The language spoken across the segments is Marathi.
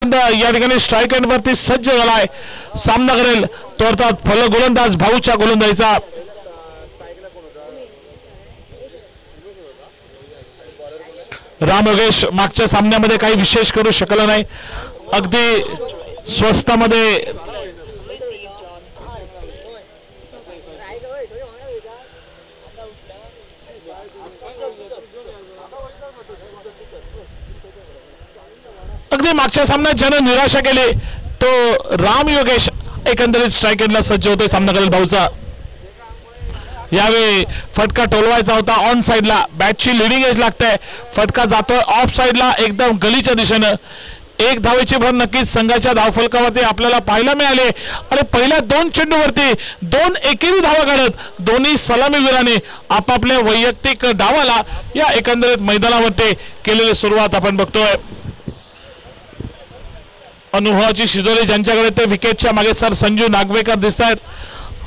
गोलंदाज या ठिकाणी स्ट्राइक एंड वरती सज्ज झालाय, सामना करेल तो अर्थात फल गोलंदाज भाऊच्या गोलंदाजीचा। राम योगेश मागच्या सामन्यामध्ये काही विशेष करू शकला नाही, अगदी स्वस्तामध्ये अगदी मागच्या सामन्यात ज्याने निराशा केली तो राम योगेश एकंदरीत स्ट्राइक एंडला सज्ज होतोय सामना करेल भाऊचा। यावेळी फटका टोलवायचा होता ऑन साइडला, बॅटची लिडिंग एज लागते, फटका जातोय ऑफ साइडला एकदम गलीच्या दिशेनं। एक धावेची भर नक्कीच संघाच्या धावफलकावरती आपल्याला पाहायला मिळाले आणि पहिल्या 2 चेंडूवरती 2 एकेरी धावा काढत दोन्ही सलामीवीरांनी आपापल्या वैयक्तिक डावाला या एकंदरीत मैदानावरती केलेली सुरुवात आपण बघतोय। अनुभवाची शिदोरी ज्यांच्याकडे ते विकेटच्या मागे सर संजू नागवेकर दिसत आहेत।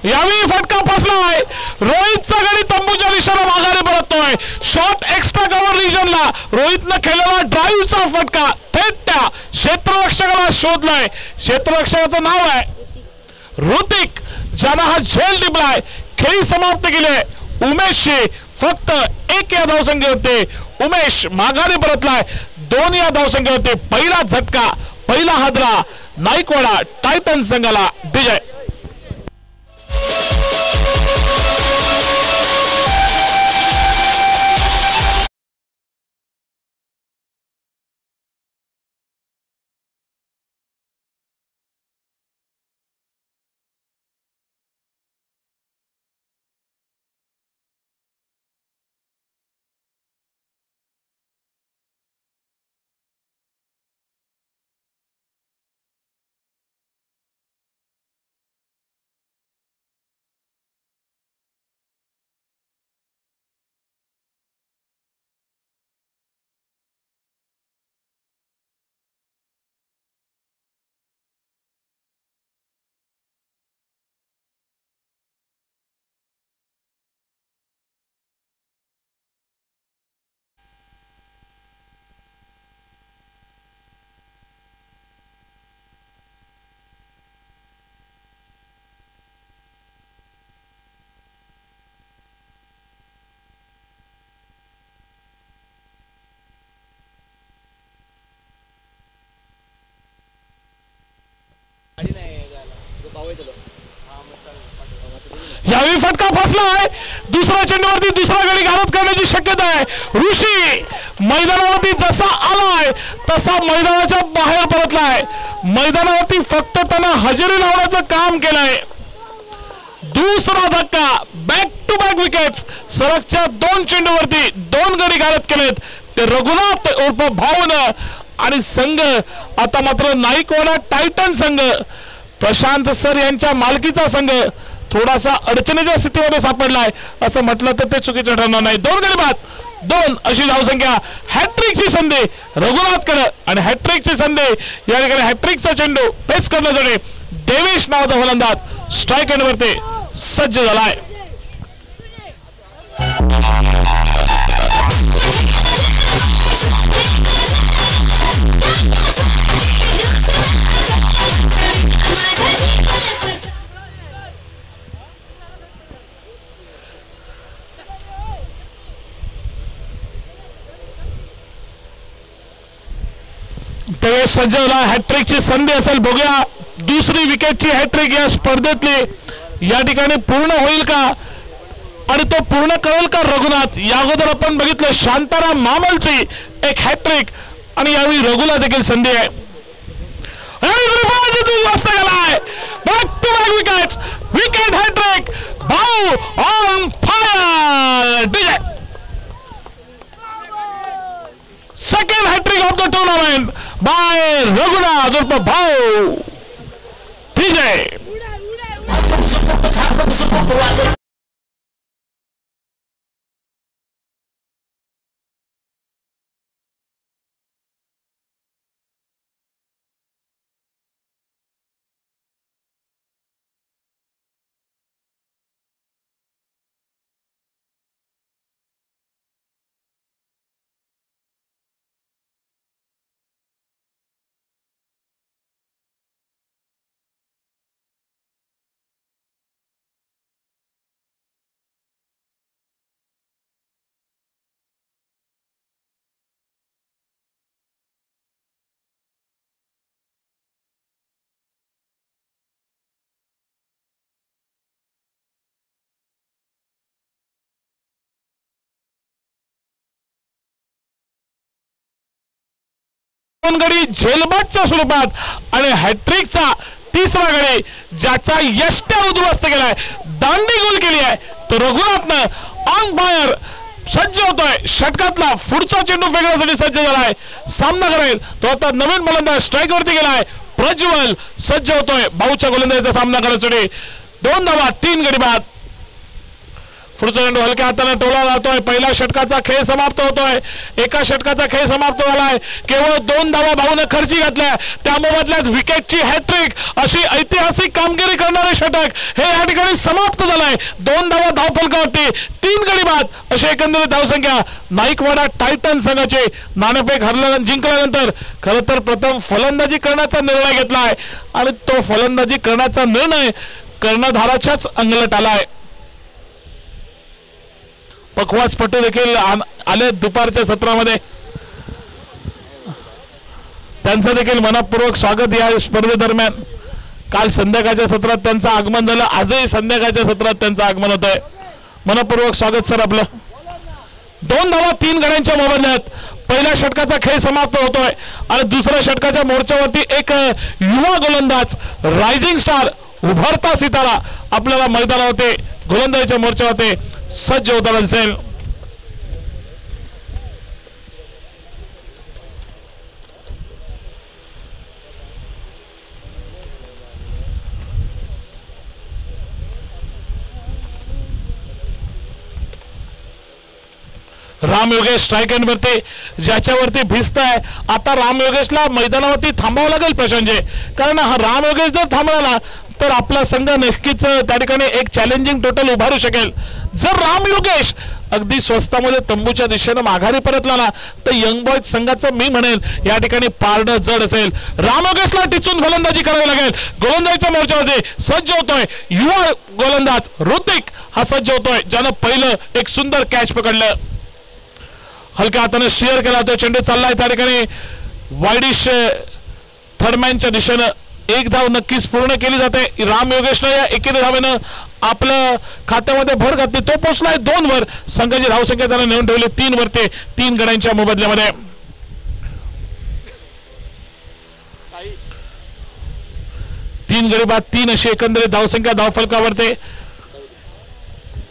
यावेळी फटका फसलाय, रोहितचा गडी तंबूच्या दिशेला माघारी परततोय, शॉट एक्स्ट्रा कव्हर रिजनला रोहितनं खेळलेला ड्राईव्हचा फटका थेट त्या क्षेत्ररक्षकाला शोधलाय। क्षेत्ररक्षकाचं नाव आहे ऋतिक, ज्यानं हा झेल टिपलाय, खेळी समाप्त केली उमेशशी फक्त 1 या धावसंख्येवरती। उमेश माघारी परतलाय 2 या धावसंख्येवरती। पहिला झटका, पहिला हादरा नाईकवाडा टायटन संघाला विजय। यावेळी फटका फसला आहे, दुसऱ्या चेंडूवरती दुसरा गडी घालत करण्याची शक्यता आहे। ऋषी मैदानावरती जसा आलाय तसा मैदानाच्या बाहेर परतलाय, मैदानावरती फक्त त्यानं हजेरी लावण्याचं काम केलंय। दुसरा धक्का, बॅक टू बॅक विकेट्स, सलगच्या 2 चेंडूवरती 2 गडी घालत केलेत ते रघुनाथ उर्फ भाऊनं आणि संघ आता मात्र नाईकवाडा टायटन संघ, प्रशांत सर यांच्या मालकीचा संघ थोडासा अडचणीच्या स्थितीमध्ये सापडलाय असं म्हटलं तर ते चुकीचं ठरणार नाही। 2 गडी बाद 2 अशी धावसंख्या, हॅट्रिकची संधी रघुनाथकडे आणि हॅट्रिकची संधी या ठिकाणी हॅट्रिकचा चेंडू पेस करण्यासाठी देवेश नावाचा फलंदाज स्ट्राइक एंडवरती सज्ज झालाय। देवेश सज्ज झाला, हॅट्रिकची संधी असेल, बघूया दुसरी विकेटची हॅट्रिक या स्पर्धेतली या ठिकाणी पूर्ण होईल का आणि तो पूर्ण करेल का रघुनाथ। या अगोदर आपण बघितलं शांताराम मामलची एक हॅट्रिक आणि यावेळी रघुला देखील संधी आहे। Back to back wickets, wicket hat-trick, Bhau on fire, DJ second hat-trick of the tournament by Raghunath उर्फ भाऊ, डीजे। 2 गडी झेलबादच्या स्वरूपात आणि हॅट्रिकचा तिसरा गडी ज्याचा यष्ट्या उद्ध्वस्त केलाय, दांडी गोल केली आहे, तो रघुनाथनं ऑन फायर सज्ज होतोय. षटकातला पुढचा चेंडू फेकण्यासाठी सज्ज झालाय, सामना करेल तो. आता नवीन फलंदाज स्ट्राईक वरती गेलाय, प्रज्वल सज्ज होतोय भाऊच्या गोलंदाजीचा सामना करण्यासाठी. 2 धावा 3 गडी बाद. पुढचा चेंडू हलक्या हाताने टोला जातोय. पहिला षटकाचा खेळ समाप्त होतोय. एका षटकाचा खेळ समाप्त झालाय. केवळ 2 धावा भाऊने खर्ची घातल्या, त्या मोबदल्यात विकेटची हॅट्रिक अशी ऐतिहासिक कामगिरी करणारे षटक हे या ठिकाणी समाप्त झालंय. 2 धावा धावफलकावरती, 3 गडी बाद अशी एकंदरीत धावसंख्या. नाईकवाडा टायटन संघाचे नाणेफेक जिंकल्यानंतर खरं तर प्रथम फलंदाजी करण्याचा निर्णय घेतलाय आणि तो फलंदाजी करण्याचा निर्णय कर्णधाराच्याच अंगलट आलाय. पखवाजपटू देखील आले दुपारच्या सत्रामध्ये, त्यांचं देखील मनपूर्वक स्वागत या स्पर्धेदरम्यान. काल संध्याकाळच्या सत्रात त्यांचं आगमन झालं, आजही संध्याकाळच्या सत्रात त्यांचं आगमन होत आहे. मनपूर्वक स्वागत सर आपलं. 2 धावा 3 गड्यांच्या मोबदल्यात पहिल्या षटकाचा खेळ समाप्त होतोय आणि दुसऱ्या षटकाच्या मोर्चावरती एक युवा गोलंदाज, रायझिंग स्टार, उभरता सितारा आपल्याला मैदानावरती गोलंदाजीच्या मोर्चावरती सज्ज होताना दिसेल. राम योगेश स्ट्राईक एंड वरती, ज्याच्यावरती भिस्त आहे. आता राम योगेशला मैदानावरती थांबावं लागेल प्रशांतजी, कारण हा राम योगेश जर थांबला तर आपला संघ नक्कीच त्या ठिकाणी एक चॅलेंजिंग टोटल उभारू शकेल. जर राम योगेश अगदी स्वस्तामध्ये तंबूच्या दिशेने माघारी परतला ना तर यंग बॉयज संघाचं मी म्हणेल या ठिकाणी पारडं जड असेल. राम योगेशला टिचून फलंदाजी करावी लागेल. गोलंदाजीच्या मोर्चावरती सज्ज होतोय युवा गोलंदाज ऋतिक, हा सज्ज होतोय ज्यानं पहिलं एक सुंदर कॅच पकडलं. हलक्या हाताने स्टीअर केला, तो चेंडू चाललाय त्या ठिकाणी वाईडिश थर्डमॅनच्या दिशेनं. 1 धाव नक्कीच पूर्ण केली जाते. राम योगेशनं या एकेरी धावेनं आपलं खात्यामध्ये भर घातली. तो पोहोचलाय 2 वर. संघाची धावसंख्या त्याने नेऊन ठेवली 3 वरती 3 गड्यांच्या मोबदल्यामध्ये. तीन गडी बाद 3 अशी एकंदरीत धावसंख्या धावफलकावरती.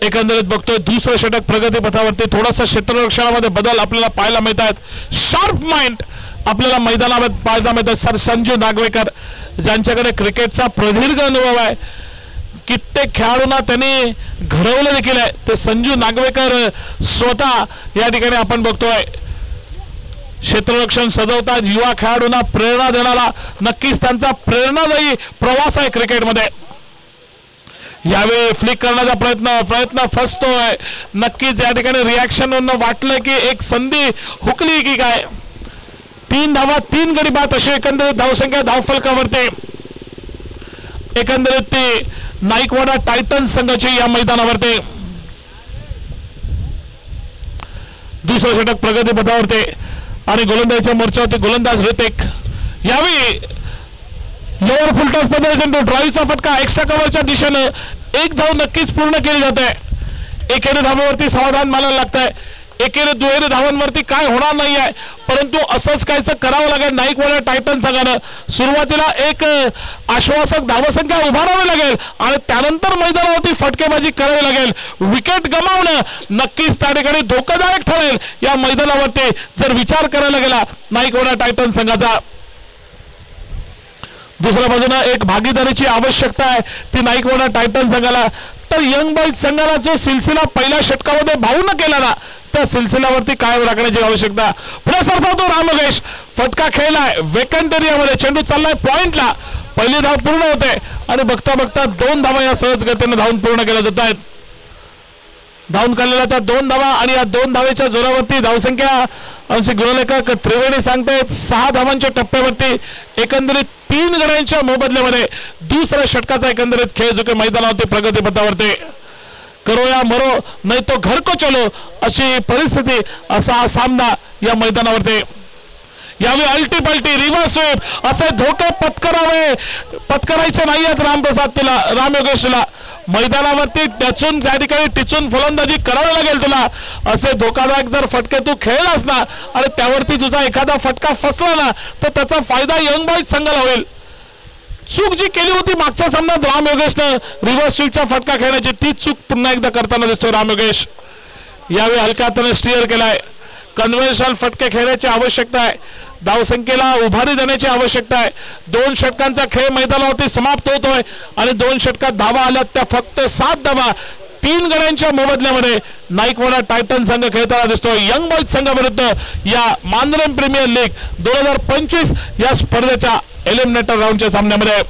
एकंदरीत बघतोय दुसरं षटक प्रगती पथावरती. थोडासा क्षेत्ररक्षणामध्ये बदल आपल्याला पाहायला मिळतात. शार्प माइंड आपल्याला मैदानामध्ये पाहायला मिळतात. सर संजू नागवेकर, ज्यांच्याकडे क्रिकेटचा प्रदीर्घ अनुभव आहे, कित्येक खेळाडूंना त्यांनी घडवलं देखील आहे, ते संजू नागवेकर स्वतः या ठिकाणी आपण बघतोय क्षेत्ररक्षण सजवतात. युवा खेळाडूंना प्रेरणा देणारा नक्कीच त्यांचा प्रेरणादायी प्रवास आहे क्रिकेटमध्ये. यावेळी फ्लिक करण्याचा प्रयत्न फसतोय. नक्कीच या ठिकाणी रिॲक्शन वाटलं की एक संधी हुकली की काय. 3 धावा 3 गडी बाद अशी एकंदरीत धावसंख्या धावफलकावरती. एकंदरीत ती नाईकवाडा टायटन संघाची या मैदानावरती. दुसरं षटक प्रगती पथावरती आणि गोलंदाजीच्या मोर्चावरती गोलंदाज ऋतिक. यावेळी लोअर फुलटॉस मध्ये चेंडू ड्राईव्हचा फटका एक्स्ट्रा कव्हरच्या दिशेनं 1 धाव नक्कीच पूर्ण केली जाते. एकेरी धावावरती समाधान मानायला लागतंय. एकेरी दुहेरी धावांवरती काय होणार नाही आहे, परंतु असंच कायचं करावं लागेल नाईकवाडा टायटन संघानं. सुरुवातीला एक आश्वासक धावसंख्या उभारावी लागेल आणि त्यानंतर मैदानावरती फटकेबाजी करावी लागेल. विकेट गमावणं नक्कीच त्या ठिकाणी धोकादायक ठरेल या मैदानावरती जर विचार करायला गेला नाईकवाडा टायटन संघाचा. दुसऱ्या बाजूला एक भागीदारीची आवश्यकता आहे ती नाईकवाडा टायटन संघाला. तर यंग बॉयज संघाला जो सिलसिला पहिल्या षटकामध्ये भाऊन केला ना त्या सिलसिल्यावरती कायम राखण्याची आवश्यकता. पुढे सरसावतो राम योगेश, फटका खेळलाय वेकंट एरियामध्ये, चेंडू चाललाय पॉइंटला. पहिली धाव पूर्ण होते आणि बघता बघता 2 धावा या सहज गतीने धावून पूर्ण केल्या जात आहेत. धावून काढलेल्या त्या 2 धावा आणि या 2 धावेच्या जोरावरती धावसंख्या अंशी गुणलेखक त्रिवेणी सांगतायत 6 धावांच्या टप्प्यावरती. एकंदरीत 3 गड्यांच्या मोबदल्यामध्ये दुसऱ्या षटकाचा एकंदरीत खेळ जो की मैदानावरती प्रगती पथावरती. करो या मरो नाही तो घर को चलो अशी परिस्थिती, असा हा सामना या मैदानावरती. यावेळी अल्टी पल्टी रिव्हर्स स्वीप असे धोके पत्करायचे नाही आहेत राम योगेशला. मैदानावरती टचून त्या ठिकाणी टिचून फलंदाजी करावी लागेल तुला. असे धोकादायक जर फटके तू खेळलास ना आणि त्यावरती तुझा एखादा फटका फसला ना तर त्याचा फायदा यंग बॉयज संघाला होईल. चूक जी केली होती मागच्या सामन्यात राम योगेशनं रिव्हर्स स्वीपचा फटका खेळण्याची, ती चूक पुन्हा एकदा करताना दिसतोय राम योगेश. यावेळी हलक्या हाताने स्टीअर केलाय. कन्व्हेन्शनल फटके खेळण्याची आवश्यकता आहे. धावसंख्येला उभारी देण्याची आवश्यकता आहे. 2 षटकांचा खेळ मैदानावरती समाप्त होतोय आणि 2 षटकात धावा आल्यात त्या फक्त 7 धावा. 3 गड्यांच्या मोबदल्यामध्ये नाईकवाडा टायटन संघ खेळताना दिसतोय यंग बॉयज संघाविरुद्ध या मानधन प्रीमियर लीग 2025 या स्पर्धेच्या एलिमिनेटर राऊंडच्या सामन्यामध्ये.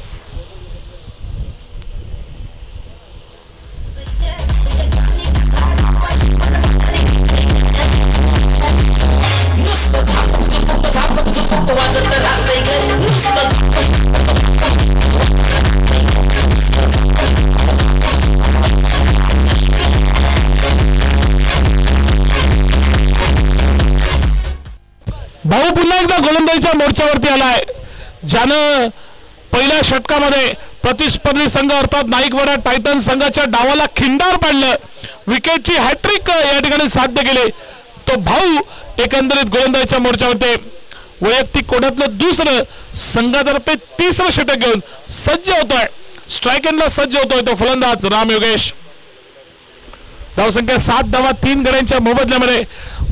भाऊ पुन्हा एकदा गोलंदाजीच्या मोर्चावरती आलाय. ज्यानं पहिल्या षटकामध्ये प्रतिस्पर्धी संघ अर्थात नाईकवाडा टायटन संघाच्या डावाला खिंडार पाडलं, विकेटची हॅट्रिक या ठिकाणी साध्य केले. तो भाऊ एकंदरीत गोलंदाजीच्या मोर्चावरती वैयक्तिक कोड्यातलं दुसरं, संघातर्फे 3रं षटक घेऊन सज्ज होतोय. स्ट्राईक एंडला सज्ज होतोय तो फलंदाज राम योगेश. धावसंख्या 7 धावा 3 गड्यांच्या मोबदल्यामध्ये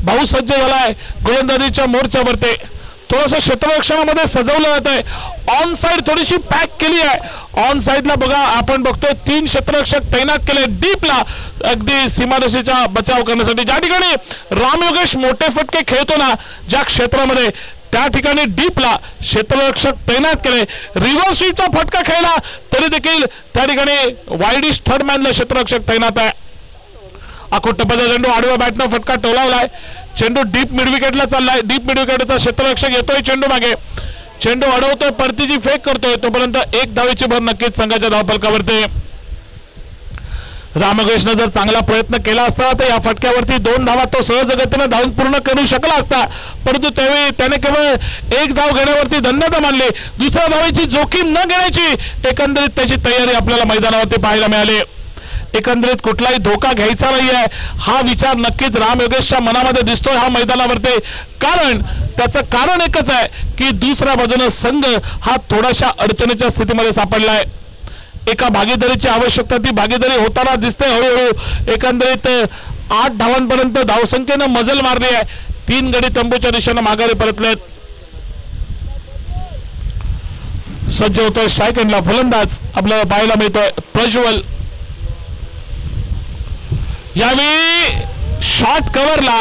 भाऊ सज्ज झालाय गोलंदाजीच्या मोर्चावरती. थोडंसं क्षेत्ररक्षणामध्ये सजवलं जात आहे. ऑन साइड थोडीशी पॅक केली आहे. ऑन साइडला बघा आपण बघतोय 3 क्षेत्ररक्षक तैनात केले डीपला अगदी सीमारेषेचा बचाव करण्यासाठी. ज्या ठिकाणी राम योगेश मोठे फटके खेळतो ना ज्या क्षेत्रामध्ये त्या ठिकाणी डीपला क्षेत्ररक्षक तैनात केले. रिव्हर्स स्वीपचा फटका खेळला तरी देखील त्या ठिकाणी वाईडिश थर्ड मॅनला क्षेत्ररक्षक तैनात आहे. आखो टप्प्याचा चेंडू आडव्या बॅटनं फटका टोलावलाय. चेंडू डीप मिड विकेटला चाललाय. डीप मिड विकेटचा क्षेत्ररक्षक येतोय चेंडू मागे, चेंडू अडवतोय, परतीची फेक करतोय. तोपर्यंत 1 धावेची भर नक्कीच संघाच्या धावफलकावरती. राम योगेशनं जर चांगला प्रयत्न केला असता तर या फटक्यावरती 2 धावा तो सहजगतीने धावून पूर्ण करू शकला असता, परंतु त्यावेळी त्याने केवळ 1 धाव घेण्यावरती धन्यता मानली. दुसऱ्या धावेची जोखीम न घेण्याची एकंदरीत त्याची तयारी आपल्याला मैदानावरती पाहायला मिळाली. एकंदरीत कुठलाही धोका घ्यायचा नाही आहे हा विचार नक्कीच राम योगेशच्या मनामध्ये दिसतोय हा मैदानावरती. कारण त्याचं कारण एकच आहे की दुसऱ्या बाजूने संघ हा थोड्याशा अडचणीच्या स्थितीमध्ये सापडला आहे. एका भागीदारीची आवश्यकता ती भागीदारी होताना दिसते हळूहळू. एकंदरीत 8 धावांपर्यंत धावसंख्येनं मजल मारली आहे. 3 गडी तंबूच्या दिशेने माघारी परतलेत. सज्ज होतोय स्ट्राईक एंडला फलंदाज आपल्याला पाहायला मिळतोय प्रज्वल. यावेळी शॉर्ट कव्हरला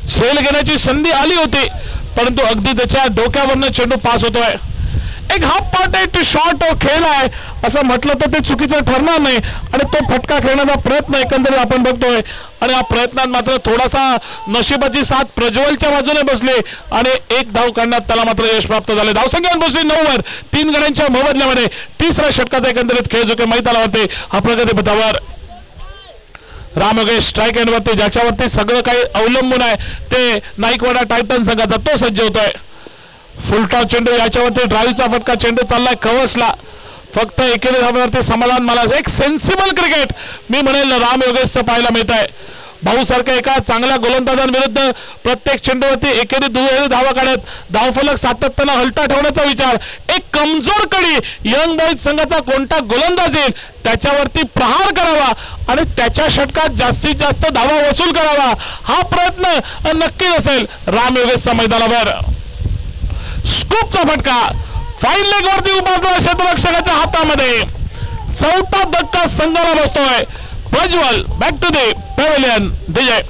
झेल घेण्याची संधी आली होती परंतु अगदी त्याच्या डोक्यावरनं चेंडू पास होतोय. एक हाफ पार्ट आहे तो शॉर्ट खेळला आहे असं म्हटलं तर ते चुकीचं ठरणार नाही आणि तो फटका खेळण्याचा प्रयत्न एकंदरीत आपण बघतोय. आणि या प्रयत्नात मात्र थोडासा नशिबाची साथ प्रज्वलच्या बाजूने बसली आणि 1 धाव काढण्यात त्याला मात्र यश प्राप्त झाले. धावसंख्या बसली 9 वर 3 गड्यांच्या मोबदल्यामध्ये 3रा षटकाचा एकंदरीत खेळ जो काही मैदानाला होते हा प्रगतीपथावर. राम योगेश स्ट्राईक एंडवरती ज्याच्यावरती सगळं काही अवलंबून आहे ते नाईकवाडा टायटन संघाचा तो सज्ज होतोय. फुलटॉस चेंडू याच्यावरती ड्राईव्हचा फटका चेंडू चाललाय कवसला. फक्त एकेरी धावांवरती समाधान मला एक सेन्सिबल क्रिकेट मी म्हणेल राम योगेशचं पाहायला मिळत आहे. भाऊ सारख्या एका चांगल्या गोलंदाजांविरुद्ध प्रत्येक चेंडूवरती एकेरी दुहेरी धावा काढत धावफलक सातत्यानं हलटा ठेवण्याचा विचार. एक कमजोर कडी यंग बॉयज संघाचा कोणता गोलंदाज येईल त्याच्यावरती प्रहार करावा आणि त्याच्या षटकात जास्तीत जास्त धावा वसूल करावा हा प्रयत्न नक्कीच असेल राम योगेशच्या मैदानावर. स्कूपचा फटका फाईन लेग वरती उभारला क्षेत्ररक्षकाच्या हातामध्ये. 4था धक्का संघाला बसतोय. Prajwal back to the pavilion. Vijay.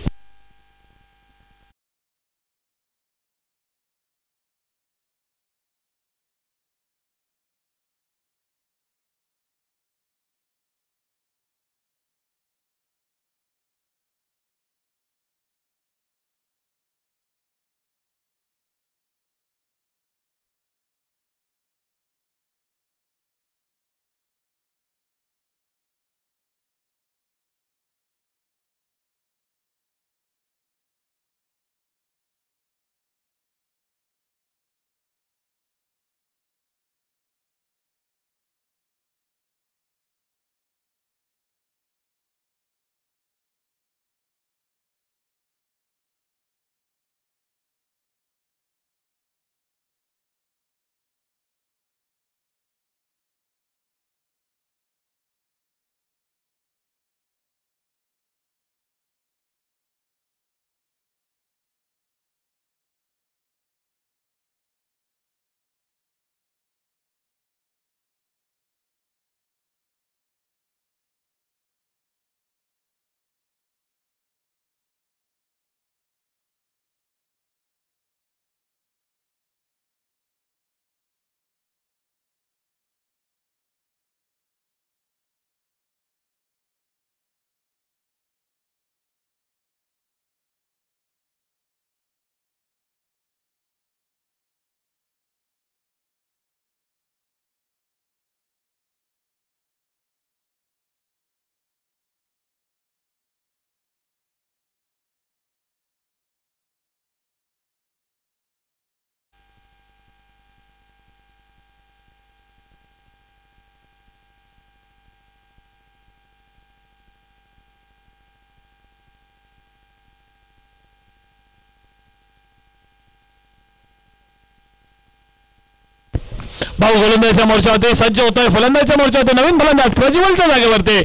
Bhau गोलंदाजीच्या मोर्चावरती सज्ज होतोय. फलंदाजीच्या मोर्चावरती नवीन फलंदाज प्रज्वलच्या जागेवरती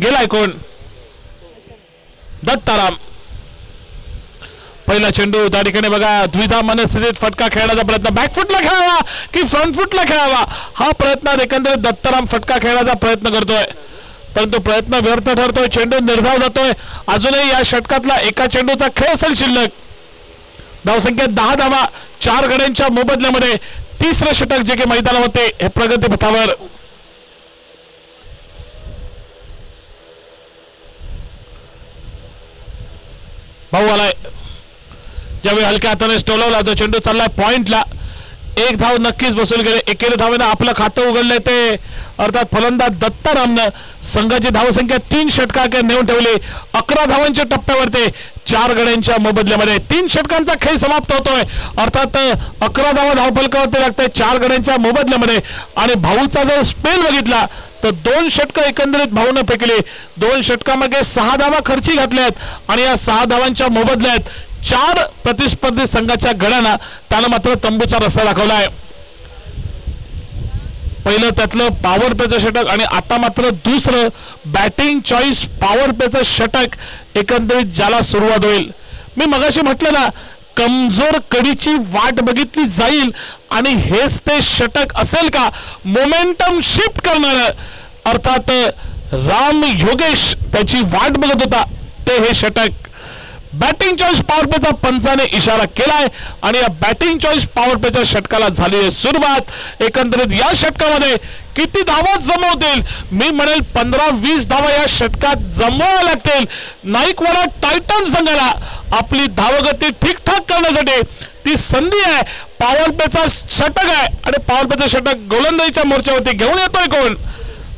गेलाय कोण? दत्ताराम. पहिला चेंडू त्या ठिकाणी बघा द्विधा मनस्थितीत फटका खेळण्याचा प्रयत्न. बॅकफुटला खेळावा की फ्रंट फुटला खेळावा हा प्रयत्न एकंदरीत दत्ताराम फटका खेळण्याचा प्रयत्न करतोय, परंतु प्रयत्न व्यर्थ ठरतोय. चेंडू निर्धाव जातोय. अजूनही या षटकातला एका चेंडूचा खेळ असेल शिल्लक. धावसंख्या 10 धावा 4 गड्यांच्या मोबदल्यामध्ये तिसरं षटक जे की मैदानामध्ये हे प्रगती पथावर. भाऊ आलाय. ज्यावेळी हलक्या हाताने टोलवला तो चेंडू चाललाय पॉइंटला. 1 धाव नक्कीच बसून गेले. एकेरी धावेनं आपलं खातं उघडलंय ते अर्थात फलंदाज दत्तारामनं संघाची धावसंख्या 3 षटकांकडे नेऊन ठेवली. 11 धावांच्या टप्प्यावरती 4 गड्यांच्या मोबदल्यामध्ये 3 षटकांचा खेळ समाप्त होतोय. अर्थात 11 धावा धावफलकावरती लागतंय 4 गड्यांच्या मोबदल्यामध्ये. आणि भाऊचा जर स्पेल बघितला तर 2 षटकं एकंदरीत भाऊनं फेकली. 2 षटकांमध्ये 6 धावा खर्ची घातल्यात आणि या 6 धावांच्या मोबदल्यात 4 प्रतिस्पर्धी संघाच्या गड्यांना त्यानं मात्र तंबूचा रस्ता दाखवलाय. पहिलं त्यातलं पॉवर प्लेचं षटक आणि आता मात्र दुसरं बॅटिंग चॉईस पॉवर प्लेचं षटक एकंदरीत ज्याला सुरुवात होईल. मी मगाशी म्हटलं ना कमजोर कडीची वाट बघितली जाईल आणि हेच ते षटक असेल का मोमेंटम शिफ्ट करणार. अर्थात राम योगेश त्याची वाट बघत होता ते हे षटक. बॅटिंग चॉईस पॉवर प्लेचा पंचाने इशारा केलाय आणि या बॅटिंग चॉईस पॉवर प्लेच्या षटकाला झाली आहे सुरुवात. एकंदरीत या षटकामध्ये किती धावा जमवतील? मी म्हणेल 15-20 धावा या षटकात जमवाव्या लागतील. नाईकवाडा टायटन संघाला आपली धावगती ठीकठाक करण्यासाठी ती संधी आहे. पॉवर प्लेचा षटक आहे आणि पॉवर प्लेचं षटक गोलंदाजीच्या मोर्चावरती घेऊन येतोय कोण?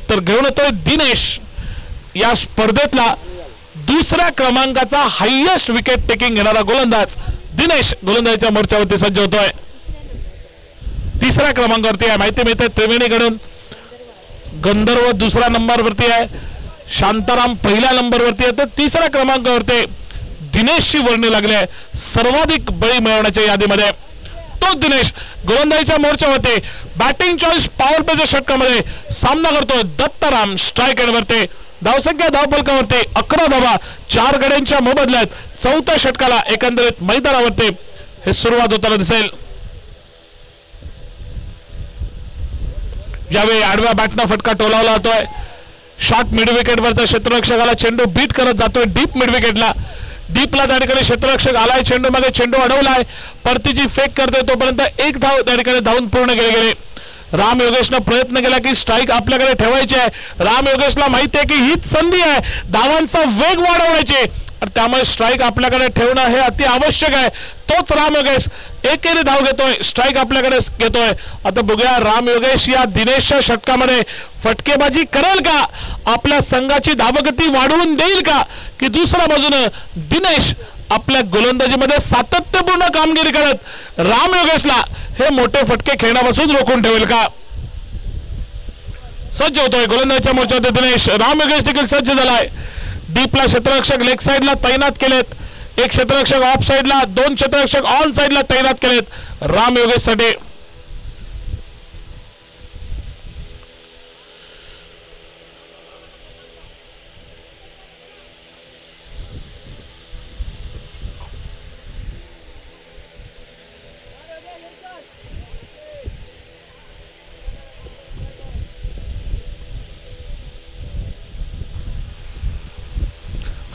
तर घेऊन येतोय दिनेश. या स्पर्धेतला दुसऱ्या क्रमांकाचा हायएस्ट विकेट टेकिंग घेणारा गोलंदाज दिनेश गोलंदाजीच्या मोर्चावरती सज्ज होतोय. तिसऱ्या क्रमांकावरती आहे. माहिती मिळते त्रिवेणीकडून गंधर्व दुसऱ्या नंबरवरती आहे, शांताराम पहिल्या नंबरवरती आहे, तर तिसऱ्या क्रमांकावरती दिनेशची वर्णी लागली आहे सर्वाधिक बळी मिळवण्याच्या यादीमध्ये. तो दिनेश गोलंदाजीच्या मोर्चावरती बॅटिंग चॉईस पॉवर प्लेच्या षटकामध्ये सामना करतोय. दत्ताराम स्ट्राईक एंडवरती. धावसंख्या धावफलकावरती 11 धावा 4 गड्यांच्या मोबदल्यात चौथ्या षटकाला एकंदरीत मैदानावरती हे सुरुवात होताना दिसेल. यावेळी आडव्या बॅटनं फटका टोलावला जातोय. शॉर्ट मिड विकेटवरचा क्षेत्ररक्षकाला चेंडू बीट करत जातोय डीप मिड विकेटला. डीपला त्या ठिकाणी क्षेत्ररक्षक आलाय. चेंडू मागे चेंडू अडवलाय. परतीची फेक करतोय तोपर्यंत 1 धाव त्या ठिकाणी धावून पूर्ण गेले. राम योगेशनं प्रयत्न केला की स्ट्राईक आपल्याकडे ठेवायची आहे. राम योगेशला माहिती आहे की हीच संधी आहे धावांचा वेग वाढवण्याची, त्यामुळे स्ट्राईक आपल्याकडे ठेवणं हे अति आवश्यक आहे. तोच राम योगेश एकेरी धाव घेतोय, स्ट्राईक आपल्याकडे घेतोय. आता बघूया राम योगेश या दिनेशच्या षटकामध्ये फटकेबाजी करेल का, आपल्या संघाची धावगती वाढवून देईल का, की दुसऱ्या बाजूने दिनेश आपल्या गोलंदाजीमध्ये सातत्यपूर्ण कामगिरी करत राम योगेशला हे मोठे फटके खेळण्यापासून रोखून ठेवेल का. सज्ज होतोय गोलंदाजीच्या मोर्चावरती दिनेश. राम योगेश देखील सज्ज झालाय. डीपला क्षेत्ररक्षक लेग साइडला तैनात केलेत. 1 क्षेत्ररक्षक ऑफ साइडला, 2 क्षेत्ररक्षक ऑन साइडला तैनात केलेत राम योगेश साठी.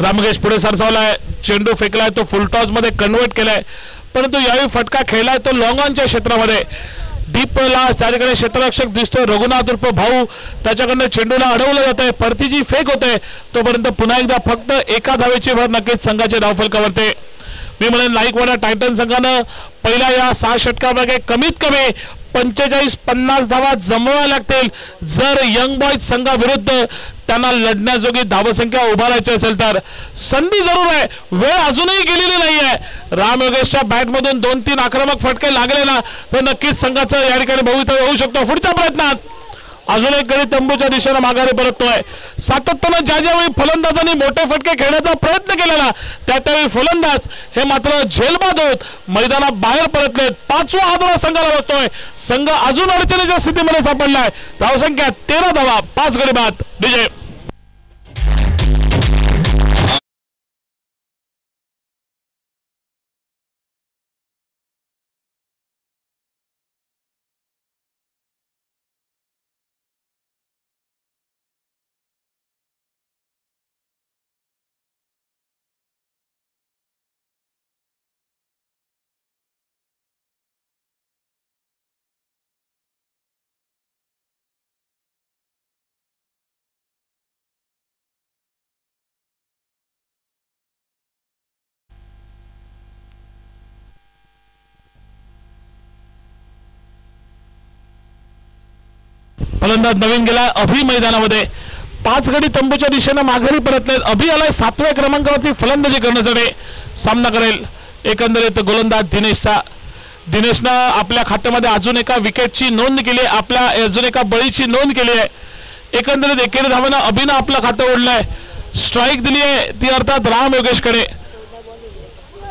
राम योगेश पुढे सरसावलाय. चेंडू फेकलाय तो फुलटॉस मध्ये कन्वर्ट केलाय, परंतु यावेळी फटका खेळलाय तो लॉंग ऑनच्या क्षेत्रामध्ये. डीपला त्या ठिकाणी क्षेत्ररक्षक दिसतोय रघुनाथ उर्फ भाऊ, त्याच्याकडनं चेंडूला अडवलं जातंय. परतीची फेक होते तोपर्यंत पुन्हा एकदा फक्त 1 धावेची भर नक्कीच संघाच्या धावफलकावरती. मी म्हणेन नाईकवाडा टायटन संघानं पहिल्या या 6 षटकामध्ये कमीत कमी 45-50 धावा जमवाव्या लागतील जर यंग बॉयज संघाविरुद्ध त्यांना लढण्याजोगी धावसंख्या उभारायची असेल तर. संधी जरूर आहे, वेळ अजूनही गेलेली नाहीये. राम योगेशच्या बॅटमधून 2-3 आक्रमक फटके लागले ना तर नक्कीच संघाचं या ठिकाणी भवितव्य होऊ शकतो. पुढच्या प्रयत्नात अजून एक गडी तंबूच्या दिशेने माघारी परततोय. सातत्यानं ज्यावेळी फलंदाजांनी मोठे फटके खेळण्याचा प्रयत्न केलेला त्यावेळी फलंदाज हे मात्र झेलबाद होत मैदानात बाहेर परतलेत. 5वा हादरा संघाला बसतोय. संघ अजून अडचणीच्या स्थितीमध्ये सापडलाय. धावसंख्या 13 धावा, 5 गडी बाद. विजय फलंदाज नवीन गेला अभि मैदानामध्ये. 5 गडी तंबूच्या दिशेने माघारी परतले. अभि आलाय 7व्या क्रमांकावरती फलंदाजी करण्यासाठी. सामना करेल एकंदरीत गोलंदाज दिनेशचा. दिनेशनं आपल्या खात्यामध्ये अजून एका विकेटची नोंद केली, आपल्या अजून एका बळीची नोंद केली आहे. एकंदरीत एकेरी धावानं अभिनं आपलं खातं ओढलंय. स्ट्राईक दिली आहे ती अर्थात राम योगेशकडे.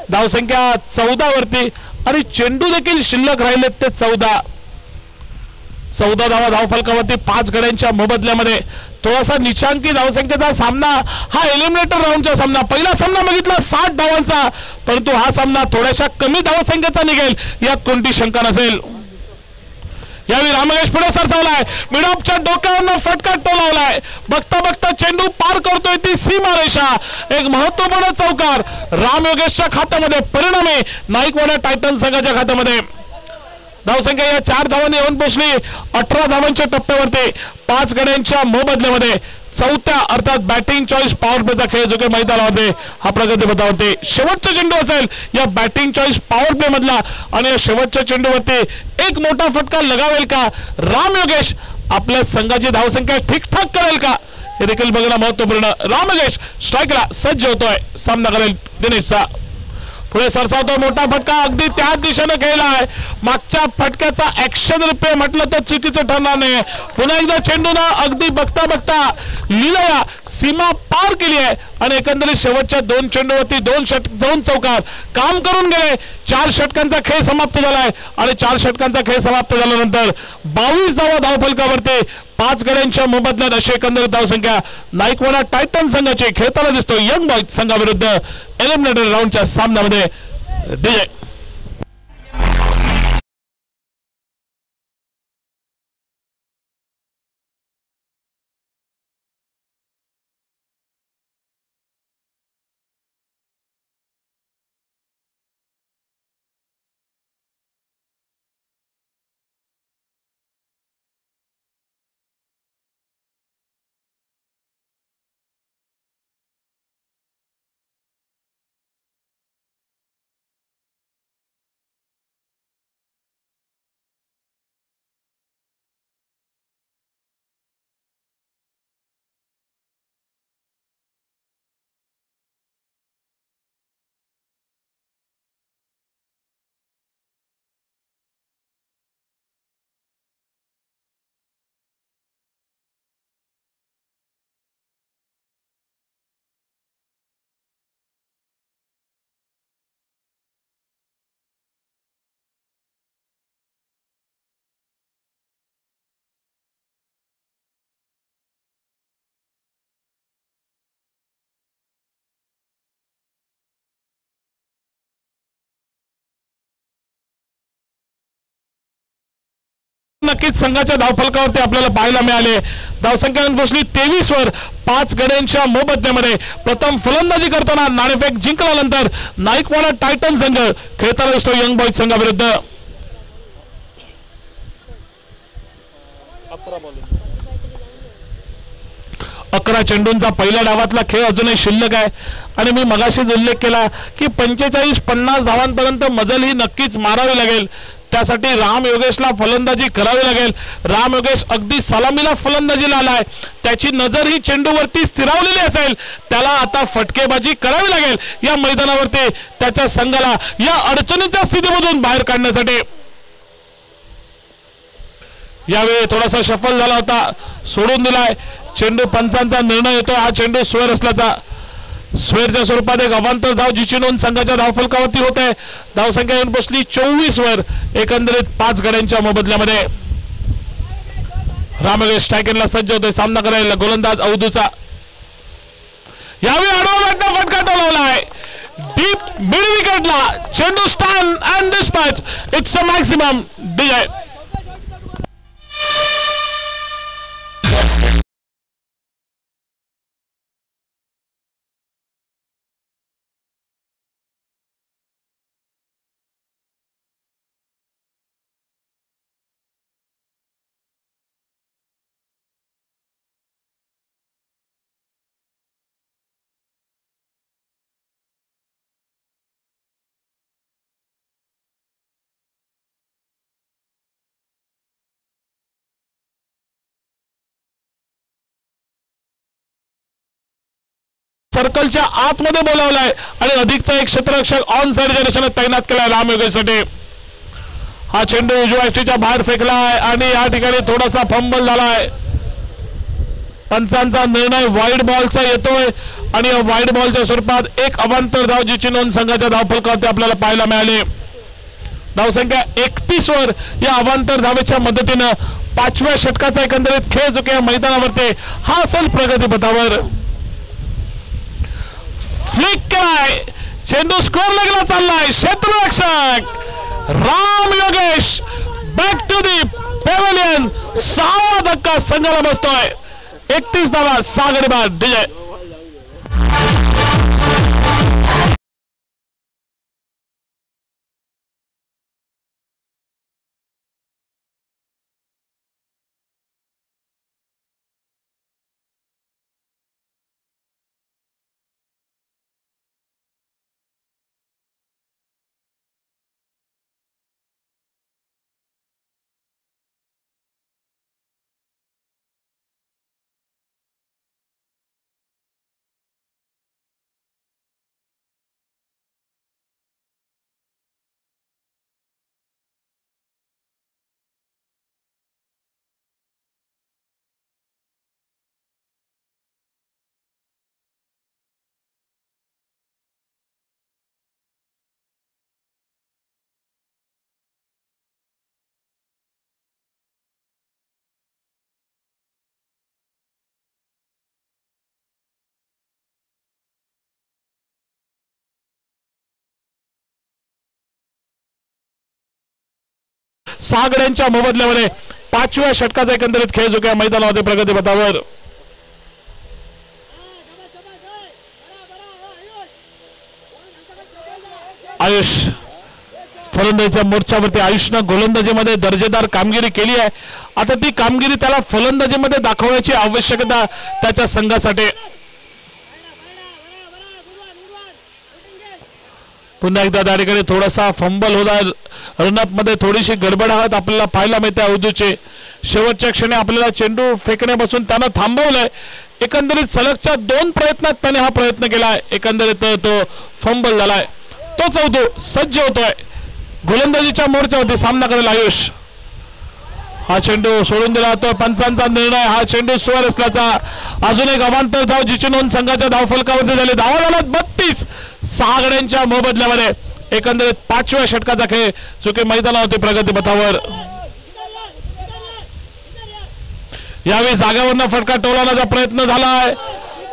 धावसंख्या 14 वरती आणि चेंडू देखील शिल्लक राहिलेत ते 14 धावा धावफलकावरती 5 गड्यांच्या मोबदल्यामध्ये. थोडासा निचांकी धावसंख्येचा सामना हा एलिमिनेटर राऊंडचा सामना. पहिला सामना बघितला 60 धावांचा, परंतु हा सामना थोड्याशा कमी धावसंख्येचा निघेल यात कोणती शंका नसेल. यावेळी रामयोगेश पुढे सरसावलाय. मिडऑफच्या डोक्यावरनं फटका टोलावलाय. बघता बघता चेंडू पार करतोय ती सीमारेषा. एक महत्वपूर्ण चौकार रामयोगेशच्या खात्यामध्ये. परिणामी नाईकवाडा टायटन संघाच्या खात्यामध्ये धावसंख्या या 4 धावांनी येऊन पोहोचली 18 धावांच्या टप्प्यावरती. 5 गड्यांच्या मोबदल्यामध्ये 4थ्या अर्थात बॅटिंग चॉईस पॉवर प्लेचा खेळ जो काही मैदानामध्ये हा प्रगतीपथावरती शेवटचा चेंडू असेल या बॅटिंग चॉईस पॉवर प्ले मधला. आणि या शेवटच्या चेंडूवरती एक मोठा फटका लगावेल का राम योगेश? आपल्या संघाची धावसंख्या ठीकठाक करेल का हे देखील बघणं महत्वपूर्ण. राम योगेश स्ट्राईकला सज्ज होतोय. सामना करेल दिनेशचा. पुढे सरसावतो मोठा फटका अगदी त्याच दिशेने खेळला आहे. मागच्या फटक्याचा ऍक्शन रिप्ले म्हटलं तर चुकीचं ठरणार नाही. पुन्हा एकदा चेंडूनं अगदी बघता बघता लीला सीमा पार केली आहे आणि एकंदरीत शेवटच्या 2 चेंडूवरती 2 चौकार काम करून गेले. 4 षटकांचा खेळ समाप्त झालाय आणि 4 षटकांचा खेळ समाप्त झाल्यानंतर 22 धावा धावफलकावरती 5 गड्यांच्या मोबदल्यात अशी एकंदरीत धावसंख्या नाईकवाडा टायटन संघाची खेळताना दिसतो यंग बॉयज संघाविरुद्ध एलिमिनेटर राऊंडच्या सामन्यामध्ये. विजय नक्कीच संघाच्या धावफलकावरती आपल्याला पाहायला मिळाले. धावसंख्या पोहोचली 23 वर 5 गड्यांच्या मोबदल्यामध्ये. प्रथम फलंदाजी करताना नाणेफेक जिंकल्यानंतर नाईकवाडा टायटन संघ खेळताना दिसतो यंग बॉयज संघाविरुद्ध. 11 चेंडूंचा पहिल्या डावातला खेळ अजूनही शिल्लक आहे आणि मी मगाशीच उल्लेख केला की 45-50 धावांपर्यंत मजल ही नक्कीच मारावी लागेल. त्यासाठी राम योगेशला फलंदाजी करावी लागेल. राम योगेश अगदी सलामीला फलंदाजीला आलाय. त्याची नजर ही चेंडूवरती स्थिरावलेली असेल. त्याला आता फटकेबाजी करावी लागेल या मैदानावरती त्याच्या संघाला या अडचणीच्या स्थितीमधून बाहेर काढण्यासाठी. यावेळी थोडासा शफल झाला होता, सोडून दिलाय चेंडू. पंचांचा निर्णय येतो. हा चेंडू स्क्वेअर असल्याचा, स्क्वेअरच्या स्वरूपात एक अवांतर धाव जिची नोंद संघाच्या धावफलकावरती होते. धावसंख्या येऊन पोचली 24 वर. एकंदरीत 5 गड्यांच्या मोबदल्यामध्ये रामयोगेश स्ट्रायकरला सज्ज होतोय सामना करायला गोलंदाज अवधूचा. यावेळी आडवा फटका टोलवलाय डीप मिड विकेटला. चेंडू stand and dispatch. It's a maximum DJ. सर्कलच्या आतमध्ये बोलावलाय आणि अधिकचा एक क्षेत्ररक्षक ऑन साइडच्या दिशेने तैनात केलाय रामयोगेशसाठी. हा चेंडू उजव्या यष्टीच्या बाहेर फेकलाय आणि या ठिकाणी थोडासा फंबल झालाय. पंचांचा निर्णय वाईड बॉलचा येतोय आणि या वाईड बॉलच्या स्वरूपात एक अवांतर धाव जिची नोंद संघाच्या धावफलकावरती आपल्याला पाहायला मिळाली. धावसंख्या 31 वर या अवांतर धावेच्या मदतीनं 5व्या षटकाचा एकंदरीत खेळ जो काही मैदानावरती हा असेल प्रगतीपथावर. फ्लिक केलाय चेंडू स्क्वेअर लेगला चाललाय. क्षेत्ररक्षक Ram Yogesh back to the pavilion. 6वा धक्का संघाला बसतोय. 31 धावा 6 गडी बाद. डीजे सहा गड्यांच्या मोबदल्यामध्ये 5व्या षटकाचा एकंदरीत खेळ जो काय मैदानामध्ये प्रगतीपथावर. आयुष फलंदाजीच्या मोर्चावरती. आयुषनं गोलंदाजीमध्ये दर्जेदार कामगिरी केली आहे. आता ती कामगिरी त्याला फलंदाजीमध्ये दाखवण्याची आवश्यकता त्याच्या संघासाठी. पुन्हा एकदा त्या ठिकाणी थोडासा फंबल होता. रनअप मध्ये थोडीशी गडबडाहट आपल्याला पाहायला मिळते अवधूचे. शेवटच्या क्षणी आपल्याला चेंडू फेकण्यापासून त्यानं थांबवलंय. एकंदरीत सलगच्या 2 प्रयत्नात त्याने हा प्रयत्न केलाय. एकंदरीत तो फंबल झालाय. तोच अवधू सज्ज होतोय गोलंदाजीच्या मोर्चावरती सामना करेल आयुष. हा चेंडू सोडून दिला जातो. पंचांचा निर्णय. हा चेंडू स्क्वेअर असल्याचा. अजून एक अवांतर धाव जिची नोंद संघाच्या धावफलकावरती झाली. धावा झाला 32. 6 गड्यांच्या मोबदल्यामध्ये एकंदरीत 5व्या षटकाचा खेळ जो की मैदानावरती प्रगतीपथावर. यावेळी जागेवरनं फटका टोलवण्याचा प्रयत्न झालाय.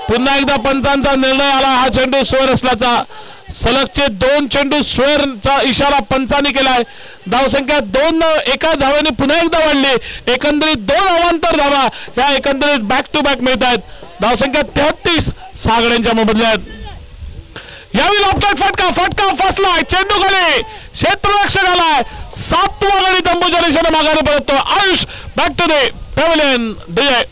पुन्हा एकदा पंचांचा निर्णय आला. हा चेंडू स्क्वेअर असल्याचा. सलगचे 2 चेंडू स्क्वेअरचा इशारा पंचांनी केलाय. धावसंख्या 2 एका धावेने पुन्हा एकदा वाढली. एकंदरीत 2 अवांतर धावा या एकंदरीत बॅक टू बॅक मिळत आहेत. धावसंख्या 33. 6 गड्यांच्या मोबदल्यात. यावेळी लॉपटॉप फटका फसलाय. चेंडू खाली. क्षेत्ररक्षक आलाय. 7वा गडी तंबूच्या दिशेने माघारी परततो. Ayush back to the pavilion. DJ